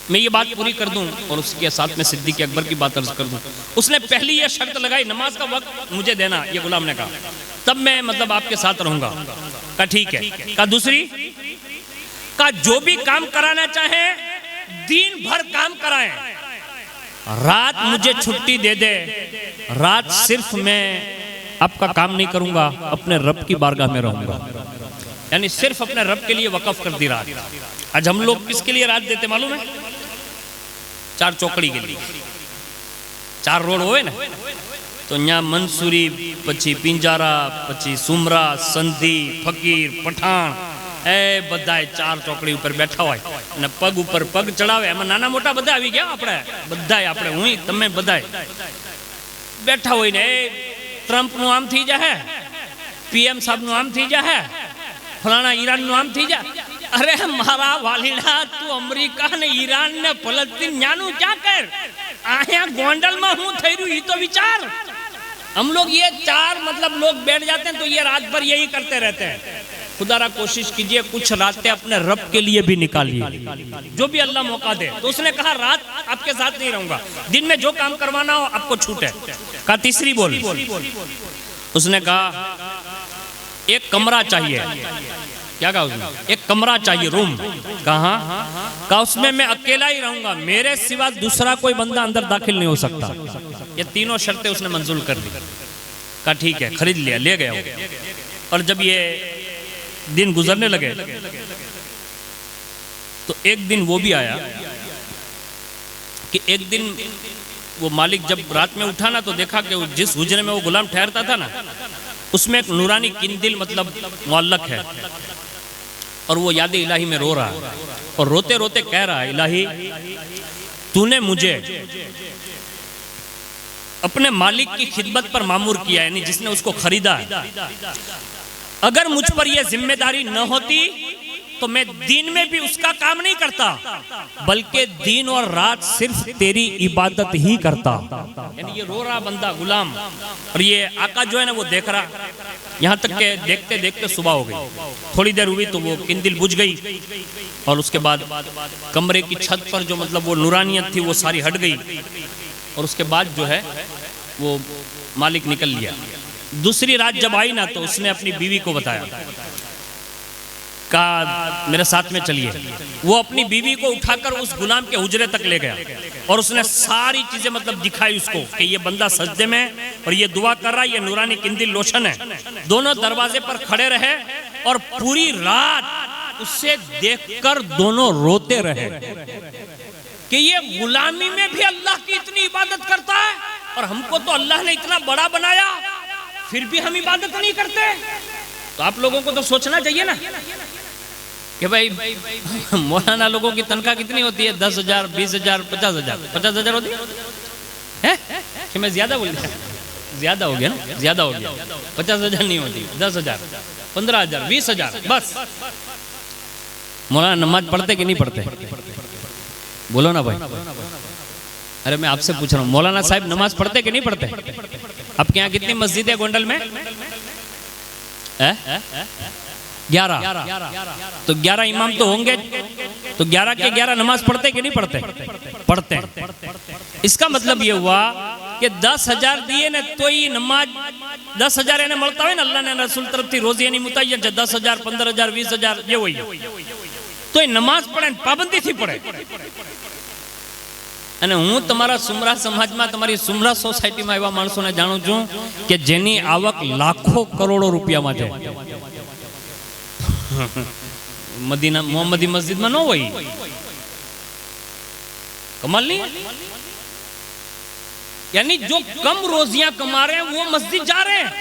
मैं ये बात पूरी कर दूं और उसके साथ में सिद्दीक़ अकबर की बात अर्ज कर दूं। उसने पहली ये शर्त लगाई, नमाज का वक्त मुझे देना, ये गुलाम ने कहा, तब मैं मतलब आपके साथ रहूंगा। कहा ठीक है। कहा दूसरी, का जो भी काम कराना चाहे दिन भर काम कराएं, रात मुझे छुट्टी दे दे, रात सिर्फ मैं आपका काम नहीं करूंगा, अपने रब की बारगाह में रहूंगा। यानी सिर्फ अपने रब के लिए वक़फ़ कर दी रात। आज हम लोग किसके लिए रात देते मालूम है? 4 चौकड़ी के लिए। 4 रोड होए ना, तो यहाँ मंसूरी, पछी पिंजारा, पछी सुमरा, संधी, फकीर, पठान, ए बधाए 4 ચોકડી ઉપર બેઠા હોય અને પગ ઉપર પગ ચડાવે, એમાં નાના મોટા બધા આવી ગયા, આપણે બધાય, આપણે હું તમે બધાય બેઠા હોય ને, એ ટ્રમ્પ નું આમ થઈ જાય, પીએમ સાહેબ નું આમ થઈ જાય, ફલાણા ઈરાન નું આમ થઈ જાય। અરે મારા વાલીડા, તું અમેરિકા ને ઈરાન ને ફલસ્તીન ન્યાનું ક્યાં કર, અહીંયા ગોંડલમાં હું થઈ રહ્યું એ તો વિચાર। हम लोग ये 4 मतलब लोग बैठ जाते हैं तो ये रात भर यही करते रहते हैं। खुदारा कोशिश कीजिए कुछ रातें अपने रब के लिए भी निकालिए, जो भी अल्लाह मौका दे। तो उसने कहा रात आपके साथ नहीं रहूंगा, दिन में जो काम करवाना हो आपको छूट है। कहा तीसरी बोल, उसने कहा एक कमरा चाहिए। क्या कहा उसने? एक कमरा चाहिए, रूम। कहा? कहा उसमें मैं अकेला ही रहूंगा, मेरे सिवा दूसरा कोई बंदा अंदर दाखिल नहीं हो सकता। ये तीनों शर्तें उसने मंजूर कर ली। कहा ठीक है, खरीद लिया, ले गया। और जब ये दिन गुजरने लगे तो एक दिन वो भी आया कि एक दिन वो मालिक जब रात में उठा ना, तो देखा कि जिस हुजरे में वो गुलाम ठहरता था ना, उसमें एक नूरानी किंदिल मतलब मुअल्लक है, और वो याद इलाही में रो रहा है, और रोते रोते कह रहा है, इलाही तूने मुझे अपने मालिक की खिदमत पर मामूर किया, यानी जिसने उसको खरीदा है। अगर मुझ पर यह जिम्मेदारी न होती तो मैं दिन में भी उसका काम नहीं करता, बल्कि दिन और रात सिर्फ तेरी इबादत ही करता। यानी ये रो रहा बंदा गुलाम, और ये आका जो है ना वो देख रहा। यहाँ तक के देखते देखते सुबह हो गई। थोड़ी देर हुई तो वो किंदिल बुझ गई, और उसके बाद कमरे की छत पर जो मतलब वो नूरानियत थी वो सारी हट गई, और उसके बाद जो है वो मालिक निकल लिया। दूसरी रात जब आई ना, तो उसने अपनी बीवी को बताया कहा मेरे साथ में चलिए। वो अपनी बीवी को उठाकर उस गुलाम के हुजरे तक ले गया और उसने सारी चीजें मतलब दिखाई उसको कि ये बंदा सजदे में और ये दुआ कर रहा है, ये नूरानी किंदिल लोशन है। दोनों दरवाजे पर खड़े रहे और पूरी रात उससे देखकर दोनों रोते रहे कि ये गुलामी में भी अल्लाह की इतनी इबादत करता है और हमको तो अल्लाह ने इतना बड़ा बनाया फिर भी हम इबादत नहीं करते। तो आप लोगों को तो सोचना चाहिए ना कि भाई मौलाना लोगों की तनख्वाह कितनी होती है? 10,000, 20,000, 50,000। 50,000 होती है कि मैं ज्यादा बोल दिया? ज्यादा हो गया ना, ज्यादा हो गया। 50,000 नहीं होती, 10,000, 15,000, 20,000 बस। मौलाना नमाज पढ़ते कि नहीं पढ़ते? बोलो ना भाई। अरे मैं आपसे पूछ रहा हूँ, मौलाना साहब नमाज पढ़ते कि नहीं पढ़ते? आपके यहाँ कितनी मस्जिद है गोंडल में? 11। तो 11 इमाम तो होंगे, तो 11 के 11 नमाज पढ़ते कि नहीं पढ़ते? पढ़ते हैं। इसका मतलब ये हुआ कि 10,000 दिए ने तो ही नमाज 10,000 એને મળતા હોય ને અલ્લાહના રસૂલ તરફથી રોજી એની મુતાયન છે 10,000, 15,000, 20,000 જે હોય તો એ નમાજ પડે પાબંદીથી પડે। અને હું તમારા સુમરા સમાજમાં તમારી સુમરા સોસાયટીમાં એવા માણસોને જાણું છું કે જેની આવક લાખો કરોડો રૂપિયામાં છે। मदीना मोहम्मदी मस्जिद में न हुई कमाल नहीं है? यानी जो कम रोजियां कमा रहे हैं वो मस्जिद जा रहे हैं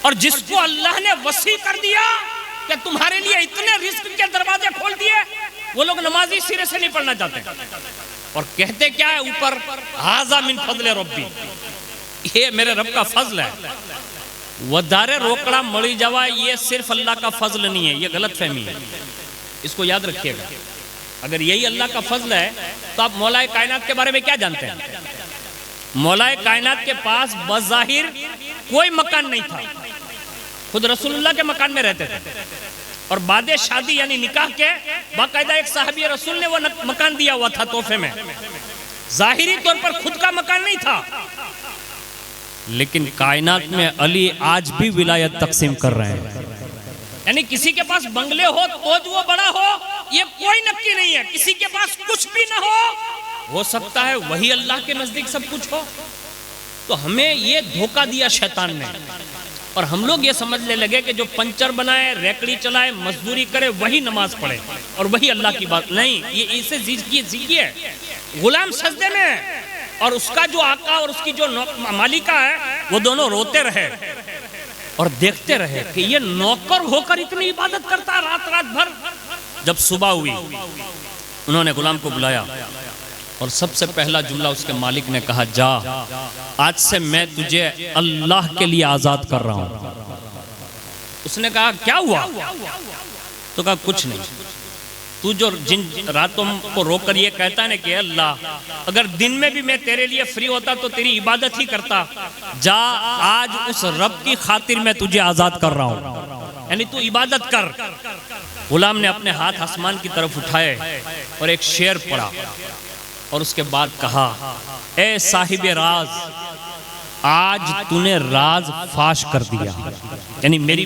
और जिसको अल्लाह ने वसी कर दिया कि तुम्हारे लिए इतने रिस्क के दरवाजे खोल दिए वो लोग नमाजी सिरे से नहीं पढ़ना चाहते और कहते क्या है ऊपर हाजा मिन फजले रब्बी, ये मेरे रब का फजल है। वधारे रोकड़ा मड़ी जावा ये सिर्फ अल्लाह का फजल नहीं है, ये गलत फहमी है, इसको याद रखिएगा। अगर यही अल्लाह का फजल है तो आप मौलाए कायनात के बारे में क्या जानते हैं? मौलाए कायनात के पास बज़ाहिर कोई मकान नहीं था, खुद रसूलुल्लाह के मकान में रहते थे और बाद शादी यानी निकाह के बाकायदा एक साहबी रसूल ने वो मकान दिया हुआ था तोहफे में। जाहिरी तौर पर खुद का मकान नहीं था, लेकिन कायनात में अली आज भी विलायत तकसीम कर रहे हैं। यानी किसी के पास बंगले हो तो वो बड़ा हो ये कोई नक्की नहीं है, किसी के पास कुछ भी ना हो सकता है वही अल्लाह के नजदीक सब कुछ हो। तो हमें ये धोखा दिया शैतान ने और हम लोग ये समझने लगे कि जो पंचर बनाए, रेकड़ी चलाए, मजदूरी करे वही नमाज पढ़े और वही अल्लाह की बात नहीं। ये इसे सीखिए। गुलाम सजदे में और उसका जो आका और उसकी जो मालिका है वो दोनों रोते रहे और देखते रहे कि ये नौकर होकर इतनी इबादत करता है रात भर। जब सुबह हुई उन्होंने गुलाम को बुलाया और सबसे पहला जुमला उसके मालिक ने कहा, जा आज से मैं तुझे अल्लाह के लिए आजाद कर रहा हूं। उसने कहा क्या हुआ? तो कहा कुछ नहीं, तू जो जिन रातों को रोकर ये कहता है ना कि अल्लाह अगर दिन में भी मैं तेरे लिए फ्री होता तो तेरी इबादत ही करता, जा आज उस रब की खातिर मैं तुझे आजाद कर रहा हूं, यानी तू इबादत कर। गुलाम ने अपने हाथ आसमान की तरफ उठाए और एक शेर पढ़ा और उसके बाद कहा, ए साहिबे राज आज तूने राज फाश कर दिया, यानी मेरी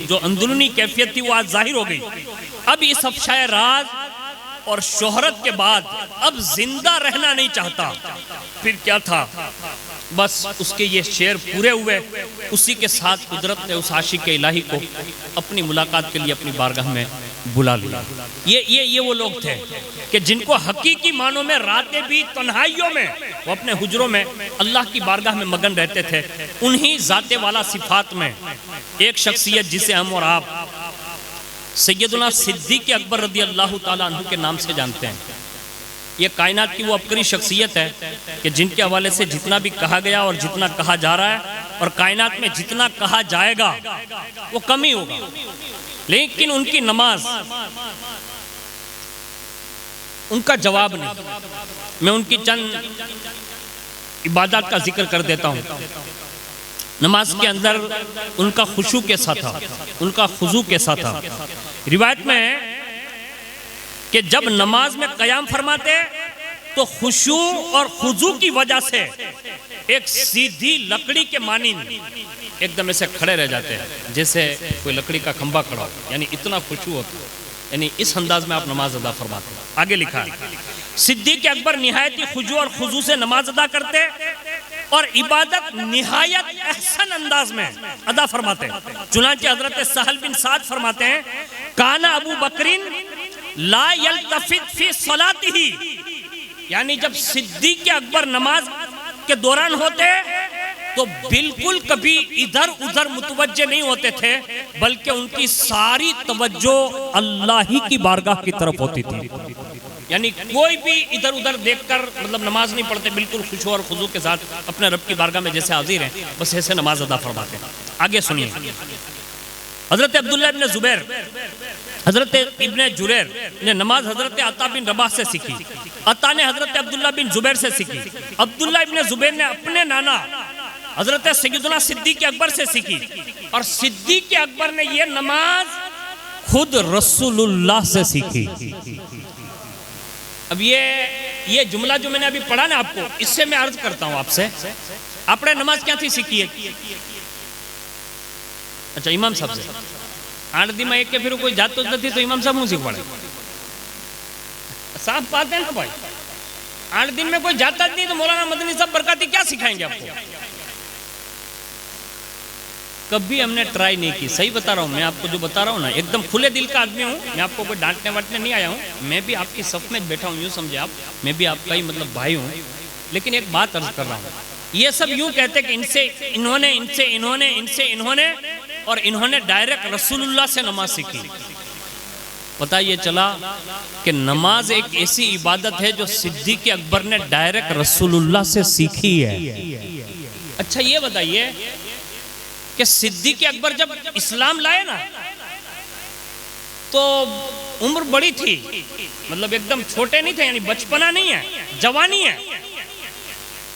जो अंदरूनी कैफियत थी वो आज जाहिर हो गई। अब इस अफशाए राज और शोहरत के बाद अब जिंदा रहना नहीं चाहता। फिर क्या था, बस उसके ये शेर पूरे हुए। उसी के साथ कुदरत ने उस आशिक इलाही को अपनी मुलाकात के लिए अपनी बारगाह में बुला लिया। ये वो लोग थे कि जिनको हकीकी मानों में रातें भी तन्हाइयों में वो अपने हुजरों में अल्लाह की बारगाह में मगन रहते थे। उन्हीं जाते वाला सिफात में एक शख्सियत जिसे हम और आप सैयदुना सिद्दीक़ अकबर रज़ी अल्लाह ताला अन्हु के नाम से जानते हैं। ये कायनात की वो अबकरी शख्सियत है कि जिनके हवाले से जितना भी कहा गया और जितना कहा जा रहा है और कायनात में जितना कहा जाएगा वो कम ही होगा, लेकिन उनकी नमाज उनका जवाब नहीं। मैं उनकी चंद इबादत का जिक्र कर देता हूँ। नमाज के अंदर उनका खुशू कैसा था, उनका खुजू कैसा था। रिवायत में है कि जब नमाज में कयाम फरमाते तो खुशू और खुजू की वजह से एक सीधी लकड़ी के मानिंद एकदम ऐसे खड़े रह जाते हैं जैसे कोई लकड़ी का खंभा खड़ा हो, यानी इतना खुशू होता है। यानी इस अंदाज में आप नमाज अदा फरमाते हैं। आगे लिखा है सिद्दीक़ अकबर निहायत ही खुजू और खुजू से नमाज अदा करते और इबादत निहायत एहसन अंदाज में अदा फरमाते। चुनांचे हजरत सहल बिन साद फरमाते हैं काना अबू बकरिन ला यल्तफित फी सलातिही, यानी जब सिद्दीक़ अकबर नमाज के दौरान होते तो बिल्कुल कभी इधर उधर मुतवज्जे नहीं होते थे, बल्कि उनकी सारी तवज्जो अल्लाह ही की बारगाह की तरफ होती थी। यानी कोई भी इधर उधर देखकर मतलब नमाज नहीं पढ़ते, बिल्कुल खुशू और खुजू के साथ अपने रब की बारगाह में जैसे हाजिर हैं, बस ऐसे नमाज अदा फरमाते हैं। आगे सुनिए हजरत अब्दुल्ला इब्न जुबैर, हजरत इब्न जुरैर ने नमाज हजरत अता बिन रबाह से सीखी, अता ने हजरत अब्दुल्ला बिन जुबैर से सीखी, अब्दुल्ला इब्न जुबैर ने अपने नाना हजरत सैयदना सिद्दीक़ अकबर से सीखी, और सिद्दीक़ अकबर ने यह नमाज खुद रसूलुल्लाह से सीखी। अब ये जुमला जो मैंने अभी पढ़ा ना आपको, इससे मैं अर्ज करता हूं आपसे, आपने नमाज क्या थी सीखी है? अच्छा इमाम साहब से 8 दिन में एक के फिर कोई जात तो नहीं तो इमाम साहब मुझे पढ़े, साफ बात है ना भाई। 8 दिन में कोई जाता नहीं तो मौलाना मदनी साहब बरकाती क्या सिखाएंगे आपको? कभी हमने ट्राई नहीं की, सही बता रहा हूँ मैं आपको, जो बता रहा हूँ ना एकदम खुले दिल का आदमी हूँ मैं, आपको कोई डांटने वाटने नहीं आया हूँ। मैं भी आपकी सफ में बैठा हूँ, यूँ समझे आप, मैं भी आपका ही मतलब भाई हूँ। लेकिन एक बात अर्ज कर रहा हूँ, ये सब यूँ कहते कि इनसे इन्होंने, इनसे इन्होंने, इनसे इन्होंने, और इन्होंने डायरेक्ट रसूलुल्लाह से नमाज सीखी। पता ये चला कि नमाज एक ऐसी इबादत है जो सिद्दीक़ अकबर ने डायरेक्ट रसूलुल्लाह से सीखी है। अच्छा ये बताइए कि सिद्दीक़ अकबर जब इस्लाम लाए ना तो उम्र बड़ी थी, मतलब एकदम छोटे नहीं थे, यानी बचपना नहीं है, जवानी है,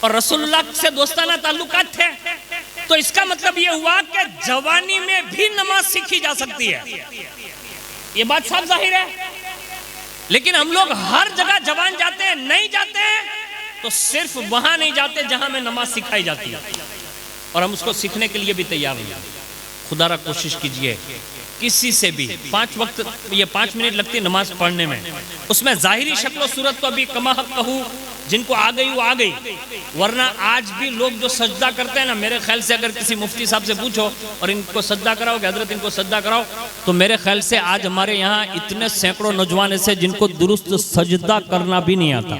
और रसूलुल्लाह से दोस्ताना ताल्लुकात थे। तो इसका मतलब ये हुआ कि जवानी में भी नमाज सीखी जा सकती है, ये बात साफ जाहिर है। लेकिन हम लोग हर जगह जवान जाते हैं, नहीं जाते हैं तो सिर्फ वहां नहीं जाते जहां में नमाज सिखाई जाती है, और हम उसको सीखने के लिए भी तैयार नहीं। खुदारा कोशिश कीजिए किसी से भी 5 वक्त, ये 5 मिनट लगती है नमाज पढ़ने में, उसमें जाहिरी शक्ल सूरत तो अभी कमा हक कहूँ, जिनको आ गई वो आ गई, वरना आज भी लोग जो सजदा करते हैं ना, मेरे ख्याल से अगर किसी मुफ्ती साहब से पूछो और इनको सजदा कराओ कि हजरत इनको सजदा कराओ, तो मेरे ख्याल से आज हमारे यहाँ इतने सैकड़ों नौजवान ऐसे जिनको दुरुस्त सजदा करना भी नहीं आता।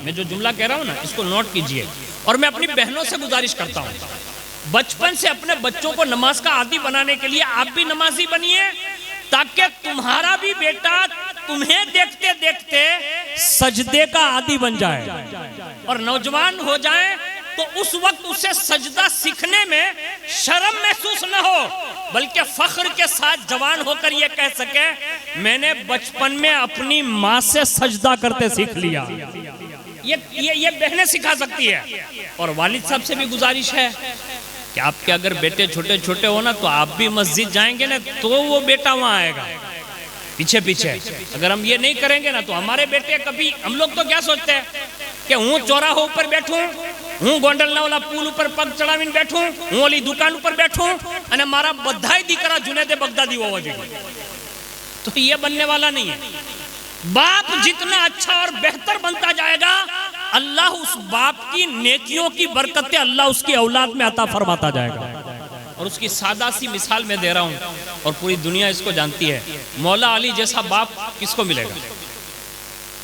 मैं जो जुमला कह रहा हूँ ना इसको नोट कीजिए, और मैं अपनी बहनों से गुजारिश करता हूँ बचपन से अपने बच्चों को नमाज का आदी बनाने के लिए आप भी नमाजी बनिए, ताकि तुम्हारा भी बेटा तुम्हें देखते देखते सजदे का आदी बन जाए और नौजवान हो जाए, तो उस वक्त उसे सजदा सीखने में शर्म महसूस न हो, बल्कि फख्र के साथ जवान होकर यह कह सके मैंने बचपन में अपनी माँ से सजदा करते सीख लिया। ये बहनें सिखा सकती है। और वालिद साहब से भी गुजारिश है कि आपके अगर बेटे छोटे छोटे हो ना, तो आप भी मस्जिद जाएंगे ना तो वो बेटा वहां आएगा पीछे पीछे। अगर हम ये नहीं करेंगे ना तो हमारे बेटे कभी, हम लोग तो क्या सोचते हैं कि हूँ चौराहो ऊपर बैठूं, हूँ गोंडलना वाला पुल ऊपर पग चढ़ावीने बैठूं, हूँ वाली दुकान ऊपर बैठूं અને મારા બધાય દીકરા जुनेदे बगदादी होवा જોઈએ, तो ये बनने वाला नहीं है। बाप जितना अच्छा और बेहतर बनता जाएगा, अल्लाह उस बाप की नेकियों की बरकतें अल्लाह उसकी औलाद में अता फरमाता जाएगा। और उसकी सादा सी मिसाल मैं दे रहा हूँ और पूरी दुनिया इसको जानती है। मौला अली जैसा बाप किसको मिलेगा?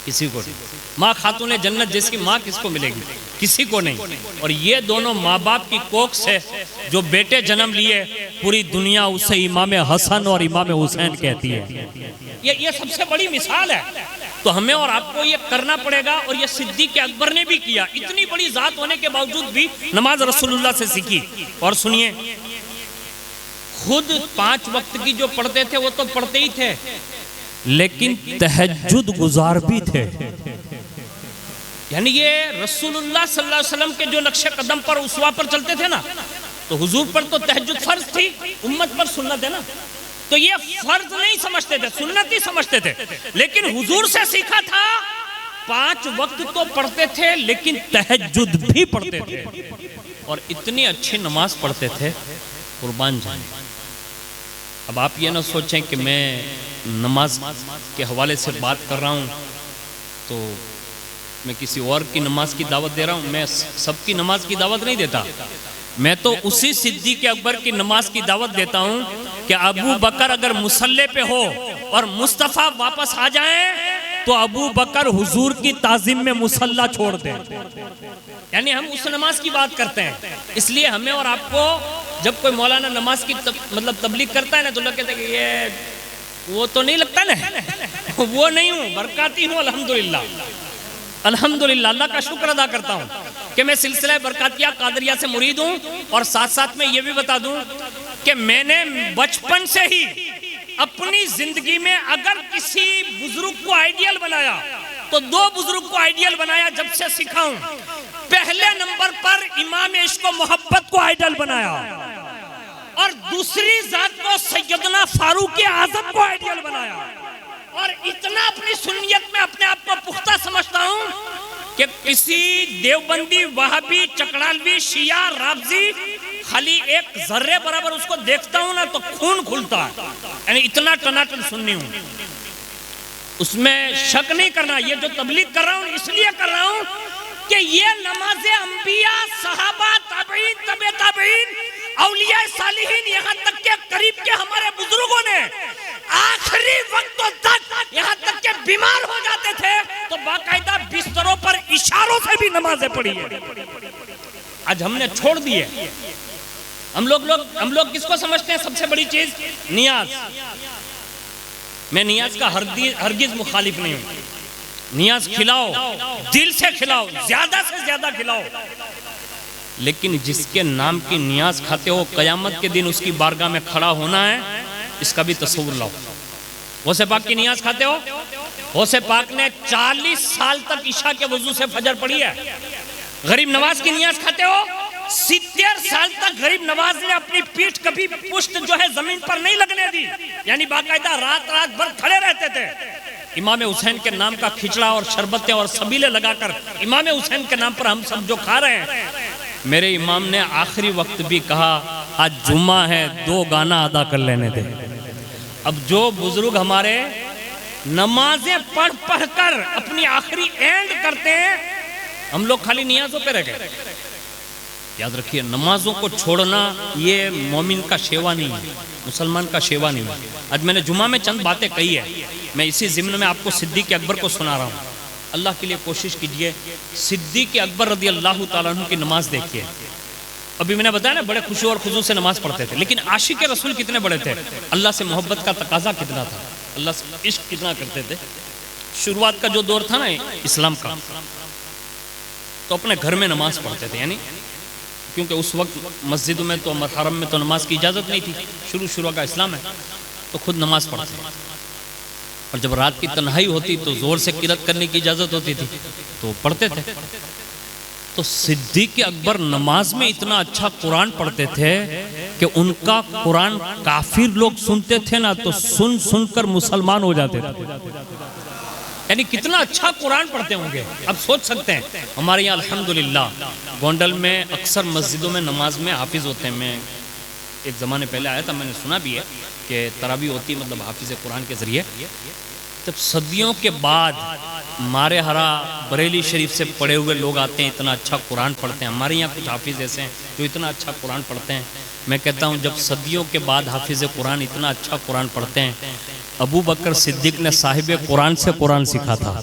किसी को नहीं। माँ खातून जन्नत जैसी माँ किसको मिलेगी? किसी को नहीं। और ये दोनों माँ बाप की कोख से जो बेटे जन्म लिए, पूरी दुनिया उसे इमाम हसन और इमाम हुसैन कहती है। ये सबसे बड़ी मिसाल है। तो हमें और आपको ये करना पड़ेगा, और ये सिद्दीक़ अकबर ने भी किया। इतनी बड़ी जात होने के बावजूद भी नमाज रसूलुल्लाह से सीखी। और सुनिए, खुद 5 वक्त की जो पढ़ते थे वो तो पढ़ते ही थे, लेकिन तहज्जुद गुजार भी थे। यानी ये रसूलुल्लाह सल्लल्लाहु अलैहि वसल्लम के जो नक्शे कदम पर, उसवा पर चलते थे ना, तो हुजूर पर तो तहज्जुद फर्ज थी, उम्मत पर सुन्नत है ना, तो ये फर्ज नहीं समझते थे, सुन्नत ही समझते थे। लेकिन हुजूर से सीखा था 5 वक्त तो पढ़ते थे लेकिन तहज्जुद भी पढ़ते थे और इतनी अच्छी नमाज पढ़ते थे, कुर्बान जाने। अब आप ये ना सोचें कि मैं नमाज के हवाले से बात कर रहा हूँ तो मैं किसी और की नमाज की दावत दे रहा हूँ। मैं सबकी नमाज की दावत नहीं देता, मैं तो उसी सिद्दीक़ अकबर की नमाज की दावत देता हूँ कि अबू बकर अगर मुसल्ले पे हो और मुस्तफ़ा वापस आ जाए तो अबू बकर हुजूर की ताज़ीम में मुसल्ला छोड़ दे। यानी हम उस नमाज की बात करते हैं। इसलिए हमें और आपको जब कोई मौलाना नमाज की मतलब तबलीग करता है ना तो लोग कहते हैं कि ये वो तो नहीं लगता ना, वो नहीं हूँ, बरकाती हूँ। अल्हम्दुलिल्लाह, अल्हम्दुलिल्लाह, अल्लाह का शुक्र अदा करता हूँ कि मैं सिलसिला बरकातिया कादरिया से मुरीद हूँ। और साथ साथ में ये भी बता दूँ कि मैंने बचपन से ही अपनी जिंदगी में अगर किसी बुजुर्ग को आइडियल बनाया तो 2 बुजुर्ग को आइडियल बनाया जब से सीखा हूँ। पहले नंबर पर इमाम इश्क व मोहब्बत को आइडियल बनाया और दूसरी जात को सैयदना फारूक आजम को आइडियल बनाया। और इतना अपनी सुन्नियत में अपने आप को पुख्ता समझता हूँ कि किसी देवबंदी, वहाबी, चकड़ालवी, शिया, राफजी खाली एक जर्रे बराबर उसको देखता हूँ ना तो खून खुलता है। यानी इतना टनाटन सुन्नी हूँ, उसमें शक नहीं करना। ये जो तबलीग कर रहा हूँ इसलिए कर रहा हूँ कि ये नमाज़े अंबिया, सहाबा, ताबईन, तबे ताबईन, औलिया सालिहीन, यहाँ तक के करीब के हमारे बुजुर्गों ने आखिरी वक्तों तक, यहाँ तक के बीमार हो जाते थे तो बाकायदा बिस्तरों पर इशारों से भी नमाजें पढ़ी है। आज हमने छोड़ दिए। हम लोग किसको समझते हैं सबसे बड़ी चीज? नियाज। मैं नियाज का हरगिज मुखालिफ नहीं हूं। नियाज खिलाओ, दिल से खिलाओ, ज्यादा से ज्यादा खिलाओ, लेकिन जिसके नाम की नियाज खाते हो कयामत के दिन उसकी बारगाह में खड़ा होना है, इसका भी तस्वुर लाओ। गौसे पाक की नियाज खाते हो? गौसे पाक ने 40 साल तक ईशा के वजू से फजर पढ़ी है। गरीब नवाज की नियाज खाते हो? 70 साल तक गरीब नवाज ने अपनी पीठ कभी पुष्ट जो है जमीन पर नहीं लगने दी, यानी बाकायदा रात भर खड़े रहते थे। इमाम हुसैन के नाम का खिचड़ा और शरबतें और सबीले लगाकर इमाम हुसैन के नाम पर हम सब जो खा रहे हैं, मेरे इमाम ने आखिरी वक्त भी कहा आज जुम्मा है, 2 गाना अदा कर लेने दे। अब जो बुजुर्ग हमारे नमाजें पढ़ पढ़ कर अपनी आखिरी एंड करते हैं, हम लोग खाली नियाजों पे रह गए। याद रखिए, नमाजों को छोड़ना ये मोमिन का शेवा नहीं है, मुसलमान का शेवा नहीं है। आज मैंने जुमा में चंद बातें कही है, मैं इसी ज़िम्न में आपको सिद्दीक़ अकबर को सुना रहा हूँ। अल्लाह के लिए कोशिश कीजिए, सिद्दीक़ अकबर रज़ी अल्लाह ताला अन्हु की नमाज देखिए। अभी मैंने बताया ना, बड़े खुशू और खुजू से नमाज पढ़ते थे, लेकिन आशिक रसूल कितने बड़े थे, अल्लाह से मोहब्बत का तकाजा कितना था, अल्लाह से इश्क कितना करते थे। शुरुआत का जो दौर था ना इस्लाम का, तो अपने घर में नमाज पढ़ते थे, यानी क्योंकि उस वक्त मस्जिदों में तो हरम में तो नमाज की इजाज़त नहीं थी, शुरू का इस्लाम है, तो खुद नमाज पढ़ते। और जब रात की तन्हाई होती तो ज़ोर से किरत करने की इजाज़त होती थी तो पढ़ते थे। तो सिद्दीक़ अकबर नमाज में इतना अच्छा कुरान पढ़ते थे कि उनका कुरान काफिर लोग सुनते थे ना तो सुन कर मुसलमान हो जाते थे। यानी कितना अच्छा कुरान पढ़ते होंगे, अब सोच सकते हैं। हमारे यहाँ अल्हम्दुलिल्लाह गोंडल में अक्सर मस्जिदों में नमाज में हाफिज होते हैं। मैं एक ज़माने पहले आया था, मैंने सुना भी है कि तरावी होती मतलब हाफिज कुरान के ज़रिए। तब सदियों के बाद मारे हरा बरेली शरीफ से पढ़े हुए लोग आते हैं, इतना अच्छा कुरान पढ़ते हैं। हमारे यहाँ कुछ हाफिज ऐसे हैं जो इतना अच्छा कुरान पढ़ते हैं। मैं कहता हूँ जब सदियों के बाद हाफिज कुरान इतना अच्छा कुरान पढ़ते हैं, अबू बकर सिद्दीक ने साहिब कुरान से कुरान सीखा था,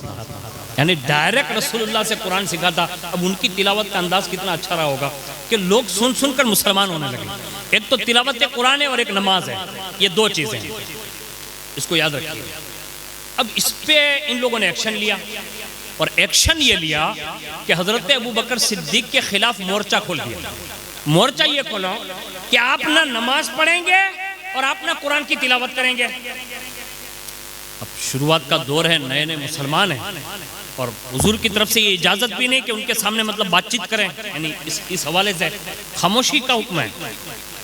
यानी डायरेक्ट रसूलुल्लाह से कुरान सीखा था। अब उनकी तिलावत का अंदाज कितना अच्छा रहा होगा कि लोग सुन कर मुसलमान होने लगे। एक तो तिलावत कुरान है और एक नमाज है, ये 2 चीज़ें हैं, इसको याद रखिए। अब इस पे इन लोगों ने एक्शन लिया, और एक्शन ये लिया कि हजरत अबू बकर सिद्दीक के खिलाफ मोर्चा खोल दिया। मोर्चा ये खोलो कि आप ना नमाज पढ़ेंगे और आप ना कुरान की तिलावत करेंगे। अब शुरुआत का दौर है, नए नए मुसलमान हैं, और हुजूर की तरफ से ये इजाज़त भी नहीं कि उनके सामने मतलब बातचीत करें, यानी इस हवाले से खामोशी का हुक्म है,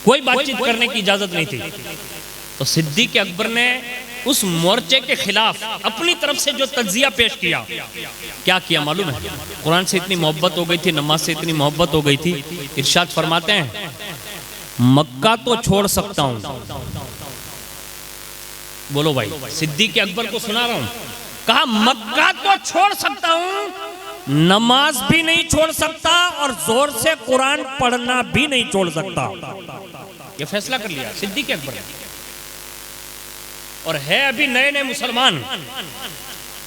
कोई बातचीत करने की इजाज़त नहीं थी। तो सिद्दीक़ अकबर ने उस मोर्चे के खिलाफ अपनी तरफ से जो तज्जिया पेश किया, क्या किया मालूम है? कुरान से इतनी मोहब्बत हो गई थी, नमाज से इतनी मोहब्बत हो गई थी, इरशाद फरमाते हैं मक्का तो छोड़ सकता हूं। बोलो भाई, सिद्दीक़ अकबर को सुना रहा हूं, कहा मक्का तो छोड़ सकता हूं, नमाज भी नहीं छोड़ सकता और जोर से कुरान पढ़ना भी नहीं छोड़ सकता। ये फैसला कर लिया सिद्दीक़ अकबर ने। और है अभी नए नए मुसलमान,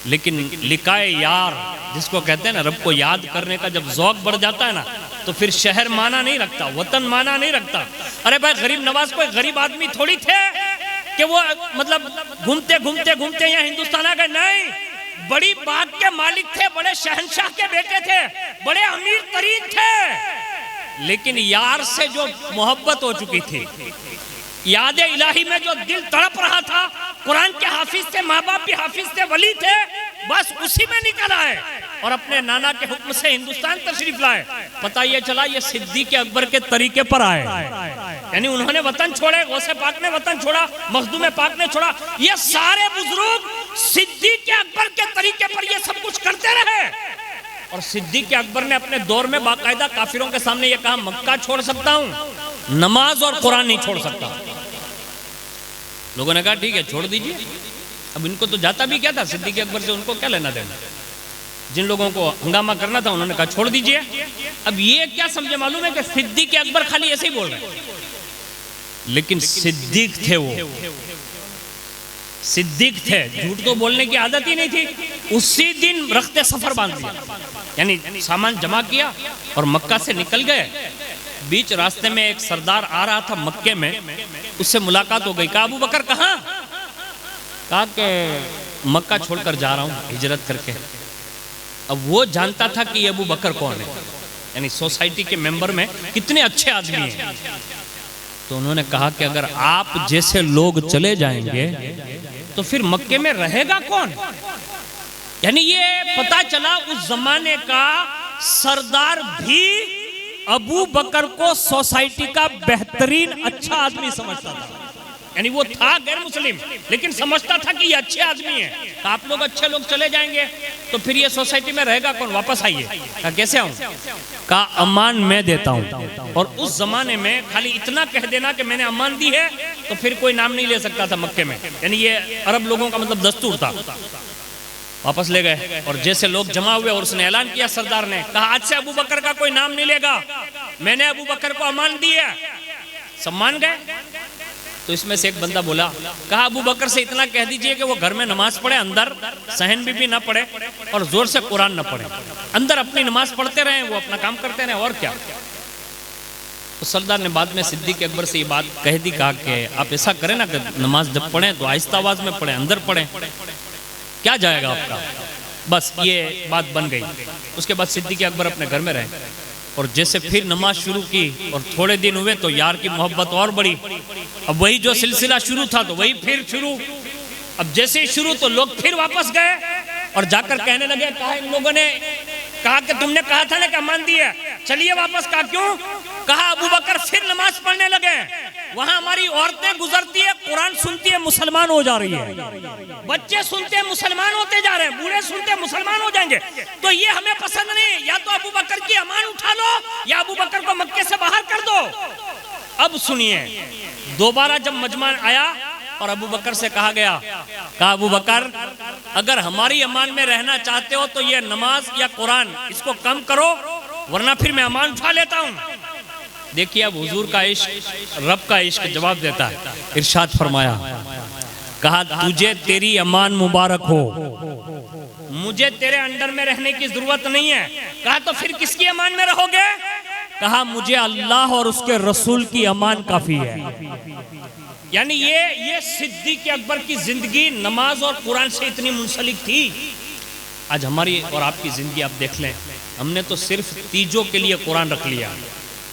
लेकिन लिकाए यार जिसको कहते हैं ना, रब को याद करने का जब ज़ौक़ बढ़ जाता है ना, तो फिर शहर माना नहीं रखता, वतन माना नहीं रखता। अरे भाई, गरीब नवाज कोई गरीब आदमी थोड़ी थे कि वो मतलब घूमते घूमते घूमते यहाँ हिंदुस्तान आ गए। नहीं, बड़ी बात के मालिक थे, बड़े शहंशाह के बेटे थे, बड़े अमीर तरीन थे, लेकिन यार से जो मोहब्बत हो चुकी थी, याद इलाही में जो दिल तड़प रहा था, कुरान के हाफिज थे, माँ बाप भी हाफिज थे, वली थे, बस उसी में निकल आए और अपने नाना के हुक्म से हिंदुस्तान तशरीफ लाए। पता ये चला ये सिद्दीक़ अकबर के तरीके पर आए, यानी उन्होंने वतन छोड़े, गौसे पाक ने वतन छोड़ा, मखदूम पाक ने छोड़ा, ये सारे बुजुर्ग सिद्दीक़ अकबर के तरीके पर ये सब कुछ करते रहे। और सिद्दीक़ अकबर ने अपने दौर में बाकायदा काफिरों के सामने ये कहा मक्का छोड़ सकता हूँ, नमाज और कुरान नहीं छोड़ सकता। लोगों ने कहा ठीक है छोड़ दीजिए। अब इनको तो जाता भी क्या था सिद्दीक़ अकबर से, उनको क्या लेना देना। जिन लोगों को हंगामा करना था उन्होंने कहा छोड़ दीजिए। अब ये क्या समझे मालूम है कि सिद्दीक़ अकबर खाली ऐसे ही बोल रहे हैं, लेकिन सिद्दीक़ थे, वो सिद्दीक़ थे, झूठ तो बोलने की आदत ही नहीं थी। उसी दिन रखते सफर बांध दिया, यानी सामान जमा किया और मक्का से निकल गए। बीच रास्ते में एक सरदार आ रहा था मक्के में, उससे मुलाकात हो गई। कहा अबू बकर कहाँ? कहा कि मक्का छोड़कर जा रहा हूँ हिजरत करके। अब वो जानता था कि ये अबू बकर कौन है, यानी सोसाइटी के मेंबर में कितने अच्छे आदमी हैं। तो उन्होंने कहा कि अगर आप जैसे लोग चले जाएंगे तो फिर मक्के में रहेगा कौन? यानी ये पता चला उस जमाने का सरदार भी अबू बकर को सोसाइटी का बेहतरीन अच्छा आदमी समझता था। यानी वो था गैर मुस्लिम, लेकिन समझता था कि ये अच्छे आदमी हैं। आप लोग अच्छे लोग चले जाएंगे तो फिर ये सोसाइटी में रहेगा कौन? वापस आइए। कहा कैसे आऊं? कहा अमान मैं देता हूं। और उस जमाने में खाली इतना कह देना कि मैंने अमान दी है तो फिर कोई नाम नहीं ले सकता था मक्के में, यानी ये अरब लोगों का मतलब दस्तूर था। वापस ले गए और जैसे लोग जमा हुए और उसने ऐलान किया, सरदार ने कहा आज से अबू बकर का कोई नाम नहीं लेगा, मैंने अबू बकर को अमान दी है। सब मान गए। तो इसमें से एक बंदा बोला, कहा अबू बकर से इतना कह दीजिए कि वो घर में नमाज पढ़े, अंदर सहन भी ना पढ़े और जोर से कुरान ना पढ़े, अंदर अपनी नमाज पढ़ते रहे, वो अपना काम करते रहे, और क्या। तो सरदार ने बाद में सिद्दीक़ अकबर से ये बात कह दी, कहा कि आप ऐसा करें ना कि नमाज जब पढ़ें तो आहिस्ता आवाज में पढ़ें, अंदर पढ़ें, क्या जाएगा आपका। बस ये बात बन गई। उसके बाद सिद्दीक़ अकबर अपने घर में रहे और जैसे फिर नमाज शुरू की और थोड़े दिन हुए तो यार की मोहब्बत और बढ़ी। अब वही जो सिलसिला शुरू था तो वही फिर शुरू। अब जैसे ही शुरू तो लोग फिर वापस गए और जाकर कहने लगे, कहा इन लोगों ने कहा कि तुमने कहा था ना कि अमान दी है, चलिए वापस। कहा क्यों? कहा अबू बकर फिर नमाज पढ़ने लगे, वहां हमारी औरतें गुजरती है, कुरान सुनती है, मुसलमान हो जा रही है, बच्चे सुनते हैं मुसलमान होते जा रहे हैं, बूढ़े सुनते हैं मुसलमान हो जाएंगे, तो ये हमें पसंद नहीं। या तो अबू बकर की अमान उठा लो या अबू बकर को मक्के से बाहर कर दो। अब सुनिए, दोबारा जब मजमा आया और अबू बकर से कहा गया, कहा अबू बकर अगर हमारी अमान में रहना चाहते हो तो ये नमाज या कुरान इसको कम करो, वरना फिर मैं अमान उठा लेता हूं। देखिए अब हुजूर का इश्क, रब का इश्क जवाब देता है। इरशाद फरमाया, कहा तुझे तेरी अमान मुबारक हो, मुझे तेरे अंडर में रहने की जरूरत नहीं है। कहा तो फिर किसकी अमान में रहोगे? कहा मुझे अल्लाह और उसके रसूल की अमान काफी है। यानी ये सिद्दीक़ अकबर की जिंदगी नमाज और कुरान से इतनी मुंसलिक थी। आज हमारी और आपकी जिंदगी आप देख लें, हमने तो सिर्फ तीजों के लिए कुरान रख लिया,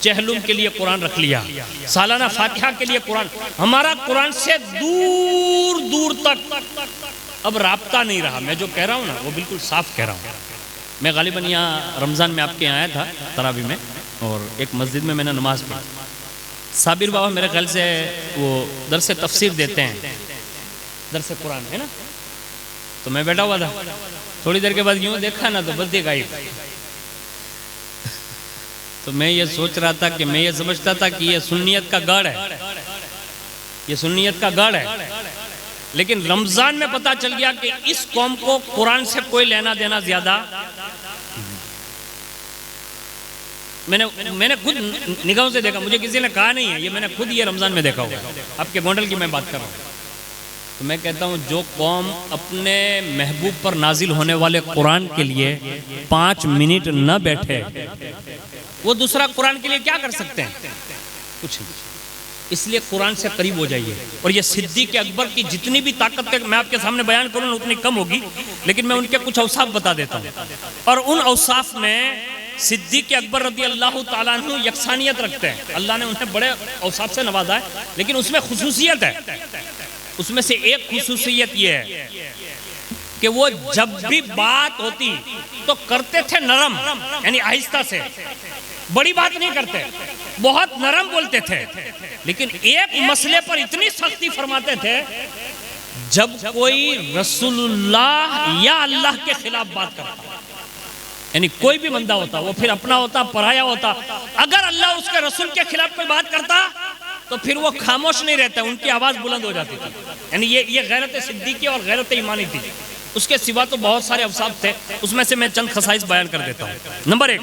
चहलुम के लिए कुरान रख लिया, सालाना फातिहा के लिए कुरान। हमारा कुरान से दूर दूर तक अब राब्ता नहीं रहा। मैं जो कह रहा हूँ ना वो बिल्कुल साफ कह रहा हूँ। मैं गालिबन यहाँ रमज़ान में आपके यहाँ आया था तरावी में, और एक मस्जिद में मैंने नमाज पढ़ी। साबिर बाबा मेरे ख्याल से वो दरस तफसीर देते हैं, दरस कुरान है ना। तो मैं बैठा हुआ था, थोड़ी देर के बाद यूँ देखा ना तो बद्दी गायब। तो मैं ये सोच रहा था कि मैं ये समझता था कि ये सुन्नियत का गढ़ है, ये सुन्नियत का गढ़ है, लेकिन रमजान में पता चल गया कि इस कौम को कुरान से कोई लेना देना ज्यादा। मैंने खुद निगाहों से देखा, मुझे किसी ने कहा नहीं है, ये मैंने खुद ये रमजान में देखा हुआ। आपके गोंडल की मैं बात कर रहा हूँ। तो मैं कहता हूँ जो कौम अपने महबूब पर नाजिल होने वाले कुरान के लिए 5 मिनट न बैठे, वो दूसरा कुरान के लिए क्या कर सकते हैं? कुछ नहीं। इसलिए कुरान से करीब हो जाइए। और ये सिद्दीक़ अकबर की जितनी भी ताकत मैं आपके सामने बयान करूँ ना उतनी कम होगी, लेकिन मैं उनके कुछ औसाफ बता देता हूँ। और उन औसाफ में सिद्दीक़ अकबर रज़ी अल्लाह ताला अन्हु यकसानियत रखते हैं। अल्लाह ने उन्हें बड़े औसाफ से नवाजा है, लेकिन उसमें खुसूसियत है। उसमें से एक खुसूसियत ये है कि वो जब भी बात होती तो करते थे नरम, यानी आहिस्ता से, बड़ी बात नहीं करते, बहुत नरम बोलते थे। लेकिन एक मसले पर इतनी सख्ती फरमाते थे, जब कोई रसूलुल्लाह या अल्लाह के खिलाफ बात करता, यानी कोई भी बंदा होता, वो फिर अपना होता पराया होता, अगर अल्लाह उसके रसूल के खिलाफ कोई बात करता तो फिर वो खामोश नहीं रहता, उनकी आवाज बुलंद हो जाती थी। यानी ये गैरत सिद्दीकी और गैरत ईमानी थी। उसके सिवा तो बहुत सारे अवसाफ थे, उसमें से मैं चंद खसाइस बयान कर देता हूँ। नंबर 1,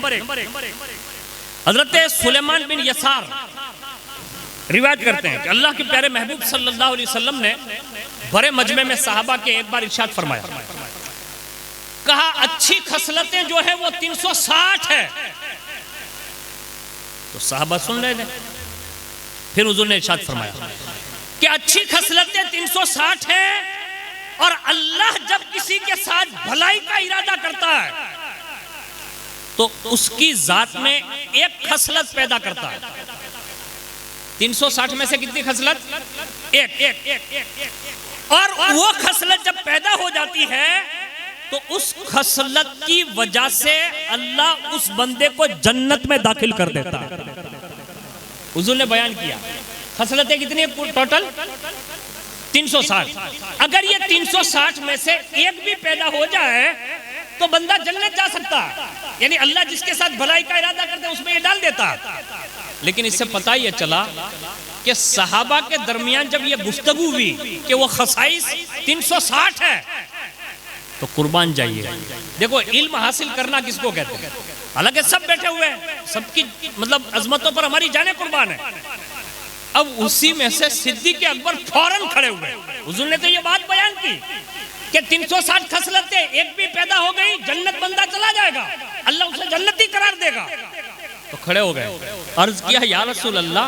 हजरत सुलेमान बिन यसार रिवायत करते हैं कि अल्लाह के प्यारे महबूब सल्लल्लाहु अलैहि वसल्लम ने बड़े मजमे में सहाबा के एक बार इरशाद फरमाया, कहा अच्छी खसलतें जो है वो 360 है। तो सहाबा सुन रहे थे, फिर हुजूर ने इरशाद फरमाया कि अच्छी खसलतें 360 है, और अल्लाह जब किसी के साथ भलाई का इरादा करता है तो उसकी जात में एक खसलत पैदा करता है। 360 में से कितनी खसलत? एक। और वो खसलत जब पैदा हो जाती है तो उस खसलत की वजह से अल्लाह उस बंदे को जन्नत में दाखिल कर देता है। हुजूर ने बयान किया खसलतें कितनी टोटल? 360। अगर ये 360 में से एक भी पैदा हो जाए तो बंदा जन्नत जा सकता है, यानी अल्लाह जिसके साथ भलाई का इरादा करते हैं उसमें ये डाल देता है। लेकिन इससे पता ये चला कि सहाबा के दरमियान जब ये गुफ्तगू हुई कि वो खसाइस 360 है, तो कुर्बान जाइए। देखो इल्म हासिल करना किसको कहते हैं? हालांकि सब बैठे हुए हैं, सबकी मतलब अजमतों पर हमारी जाने कुर्बान है। अब उसी में से सिद्दीक़ अकबर फौरन खड़े हुए। हुजूर ने तो ये बात बयान की कि 360 खसलतें एक भी पैदा हो गई जन्नत बंदा चला जाएगा, अल्लाह उसे जन्नती करार देगा। तो खड़े हो गए, अर्ज किया या रसूल अल्लाह,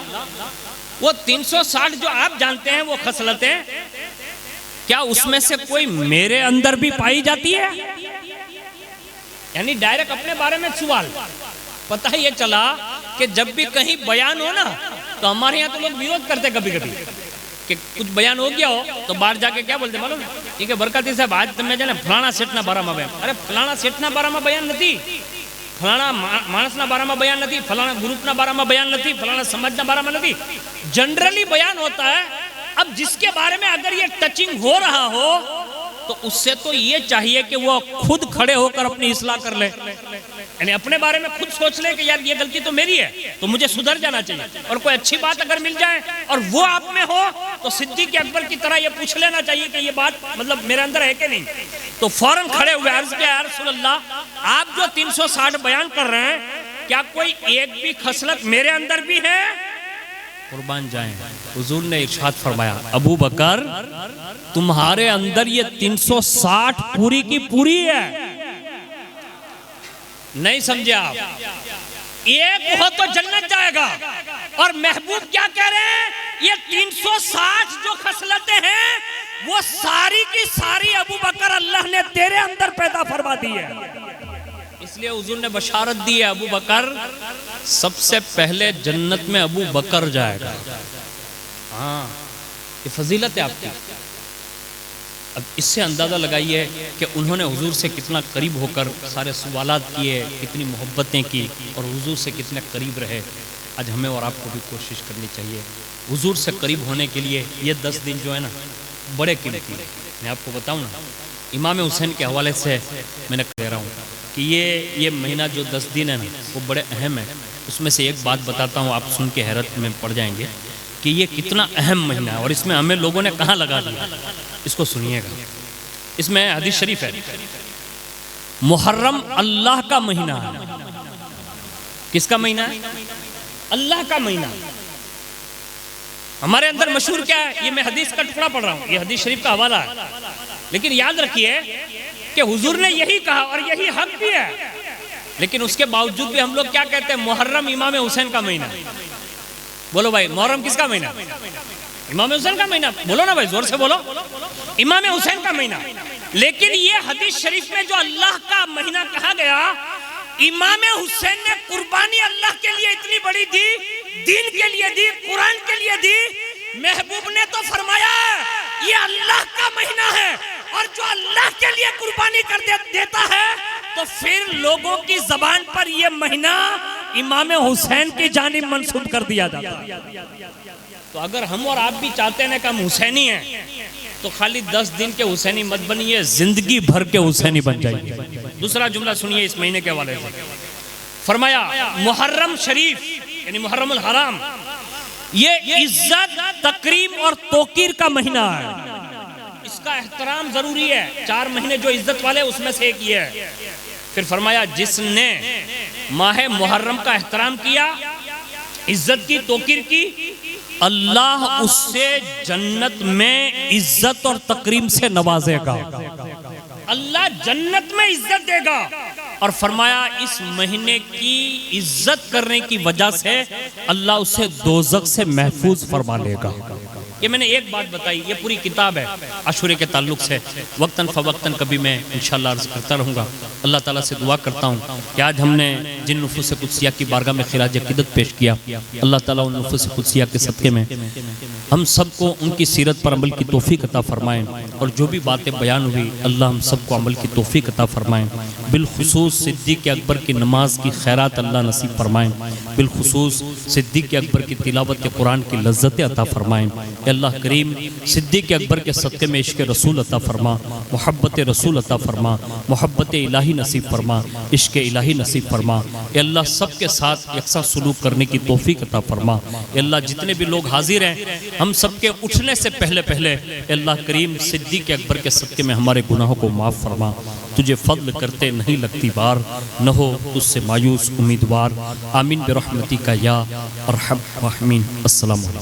वो 360 जो आप जानते हैं वो खसलतें, क्या उसमें से कोई मेरे अंदर भी पाई जाती है? यानी डायरेक्ट अपने बारे में सवाल। पता ही ये चला कि जब भी कहीं बयान हो ना तो हमारे यहाँ तो लोग विरोध करते कभी कभी कि कुछ बयान हो गया हो तो बाहर जाके क्या बोलते मालूम? ठीक है बरकती साहब आज तुम्हें जाने फलाना सेठना बारा में बयान, अरे फलाना सेठना बारा में बयान नहीं, फलाना मानसना बारा में बयान नहीं, फलाना ग्रुपना बारा में बयान नहीं, फलाना समाजना बारा में नहीं, जनरली बयान होता है। अब जिसके बारे में अगर ये टचिंग हो रहा हो तो उससे तो ये चाहिए कि वो खुद खड़े होकर अपनी इस्लाह कर ले, यानी अपने बारे में खुद सोच ले कि यार ये गलती तो मेरी है तो मुझे सुधर जाना चाहिए। और कोई अच्छी बात अगर मिल जाए और वो आप में हो तो सिद्दीक़ अकबर की तरह ये पूछ लेना चाहिए कि ये बात मतलब मेरे अंदर है कि नहीं। तो फौरन खड़े हुए अर्ज किया, या रसूल अल्लाह आप जो 360 बयान कर रहे हैं क्या कोई एक भी खसलत मेरे अंदर भी है? कुर्बान जाएं। हुजूर ने इरशाद फरमाया, अबू बकर तुम्हारे अंदर ये 360 पूरी की पूरी है। नहीं समझे आप? एक हो तो जन्नत जाएगा। और महबूब क्या कह रहे हैं? ये 360 जो खसलतें हैं वो सारी की सारी अबू बकर अल्लाह ने तेरे अंदर पैदा फरमा दी है। इसलिए हुजूर ने बशारत दी है, अबू बकर सबसे पहले जन्नत में अबू बकर जाएगा। हाँ ये फजीलत है आपकी। अब इससे अंदाज़ा लगाइए कि उन्होंने हुजूर से कितना करीब होकर सारे सवालात किए, कितनी मोहब्बतें की और हुजूर से कितने करीब रहे। आज हमें और आपको भी कोशिश करनी चाहिए हुजूर से करीब होने के लिए। ये 10 दिन जो है ना बड़े कीमती है। मैं आपको बताऊं ना, इमाम हुसैन के हवाले से मैंने कह रहा हूँ कि ये महीना जो 10 दिन है ना वो बड़े अहम है। उसमें से एक बात बताता हूँ, आप सुन के हैरत में पड़ जाएंगे कि ये कितना अहम महीना है और इसमें हमें लोगों ने कहाँ लगा दिया। इसको सुनिएगा। इसमें हदीस शरीफ है, मुहर्रम अल्लाह का महीना है। किसका महीना है? अल्लाह का महीना। हमारे अंदर मशहूर क्या है, ये मैं हदीस का टुकड़ा पढ़ रहा हूँ, ये हदीस शरीफ का हवाला है, लेकिन याद रखिए कि हुजूर ने यही कहा और यही हक भी है। लेकिन उसके बावजूद भी हम लोग क्या कहते हैं, मुहर्रम इमाम हुसैन का महीना। बोलो भाई, मुहर्रम किसका महीना? इमाम हुसैन का महीना। बोलो ना भाई, जोर से बोलो, इमाम हुसैन का महीना। लेकिन ये हदीस शरीफ में जो अल्लाह का महीना कहा गया, इमाम हुसैन ने कुर्बानी अल्लाह के लिए इतनी बड़ी दी, दीन के लिए दी, कुरान के लिए दी। महबूब ने तो फरमाया ये अल्लाह का महीना है, और जो अल्लाह के लिए कुर्बानी कर देता है तो फिर लोगों की जबान पर ये महीना इमाम हुसैन की जानिब मंसूब कर दिया जाता है। तो अगर हम और आप भी चाहते हैं कि हम हुसैनी हैं, तो खाली 10 दिन के हुसैनी मत बनिए, जिंदगी भर के हुसैनी बन जाइए। दूसरा जुमला सुनिए इस महीने के हवाले से। फरमाया मुहर्रम शरीफ यानी मुहर्रम अल हराम, ये इज्जत, तकरीम और तौकीर का महीना है। इसका एहतराम जरूरी है। 4 महीने जो इज्जत वाले उसमें से एक ये है। फिर फरमाया जिसने माह मुहर्रम का एहतराम किया, इज्जत की, तौकीर की, अल्लाह उससे जन्नत में इज्जत और तकरीम से नवाजेगा। अल्लाह जन्नत में इज्जत देगा। और फरमाया इस महीने की इज्जत करने की वजह से अल्लाह उसे दोज़ख से महफूज फरमा लेगा। ये मैंने एक बात बताई, ये पूरी किताब है आशूरे के ताल्लुक से। वक्तन फ़वक्तन कभी मैं इंशाअल्लाह अर्ज़ करता रहूँगा। अल्लाह ताला से दुआ करता हूँ कि आज हमने जिन नुफूस कुदसिया की बारगाह में खिराज अक़ीदत पेश किया, अल्लाह ताला उन नुफूस कुदसिया के सदक़े में हम सबको उनकी सीरत पर अमल की तौफ़ीक़ अता फ़रमाएँ, और जो भी बातें बयान हुई अल्लाह हम सबको अमल की तौफ़ीक़ अता फ़रमाएँ। बिलखुसूस सिद्दीक़ अकबर की नमाज की खैरात अल्लाह नसीब फ़रमाएँ। बिलखुसूस सिद्दीक़ अकबर की तिलावत कुरान की लज़्ज़तें अता फ़रमाएँ। अल्लाह करीम सिद्दीक़ अकबर के सदक़े में इश्क़ रसूल अता फ़रमा, मोहब्बत रसूल अता फ़रमा, मोहब्बत इलाही नसीब फ़रमा, इश्क़ इलाही नसीब फ़रमा। अल्लाह सबके साथ यकसा सलूक करने की तौफ़ीक़ अता फ़रमा। अल्लाह जितने भी लोग हाजिर हैं, हम सबके उठने से पहले पहले अल्लाह करीम सिद्दीक़ अकबर के सदक़े में हमारे गुनाहों को माफ़ फ़रमा। तुझे फ़ज़्ल करते नहीं लगती बार, न हो तुझसे मायूस उम्मीदवार। आमीन बिरहमतिका या अरहम राहिमीन। अस्सलामु अलैकुम।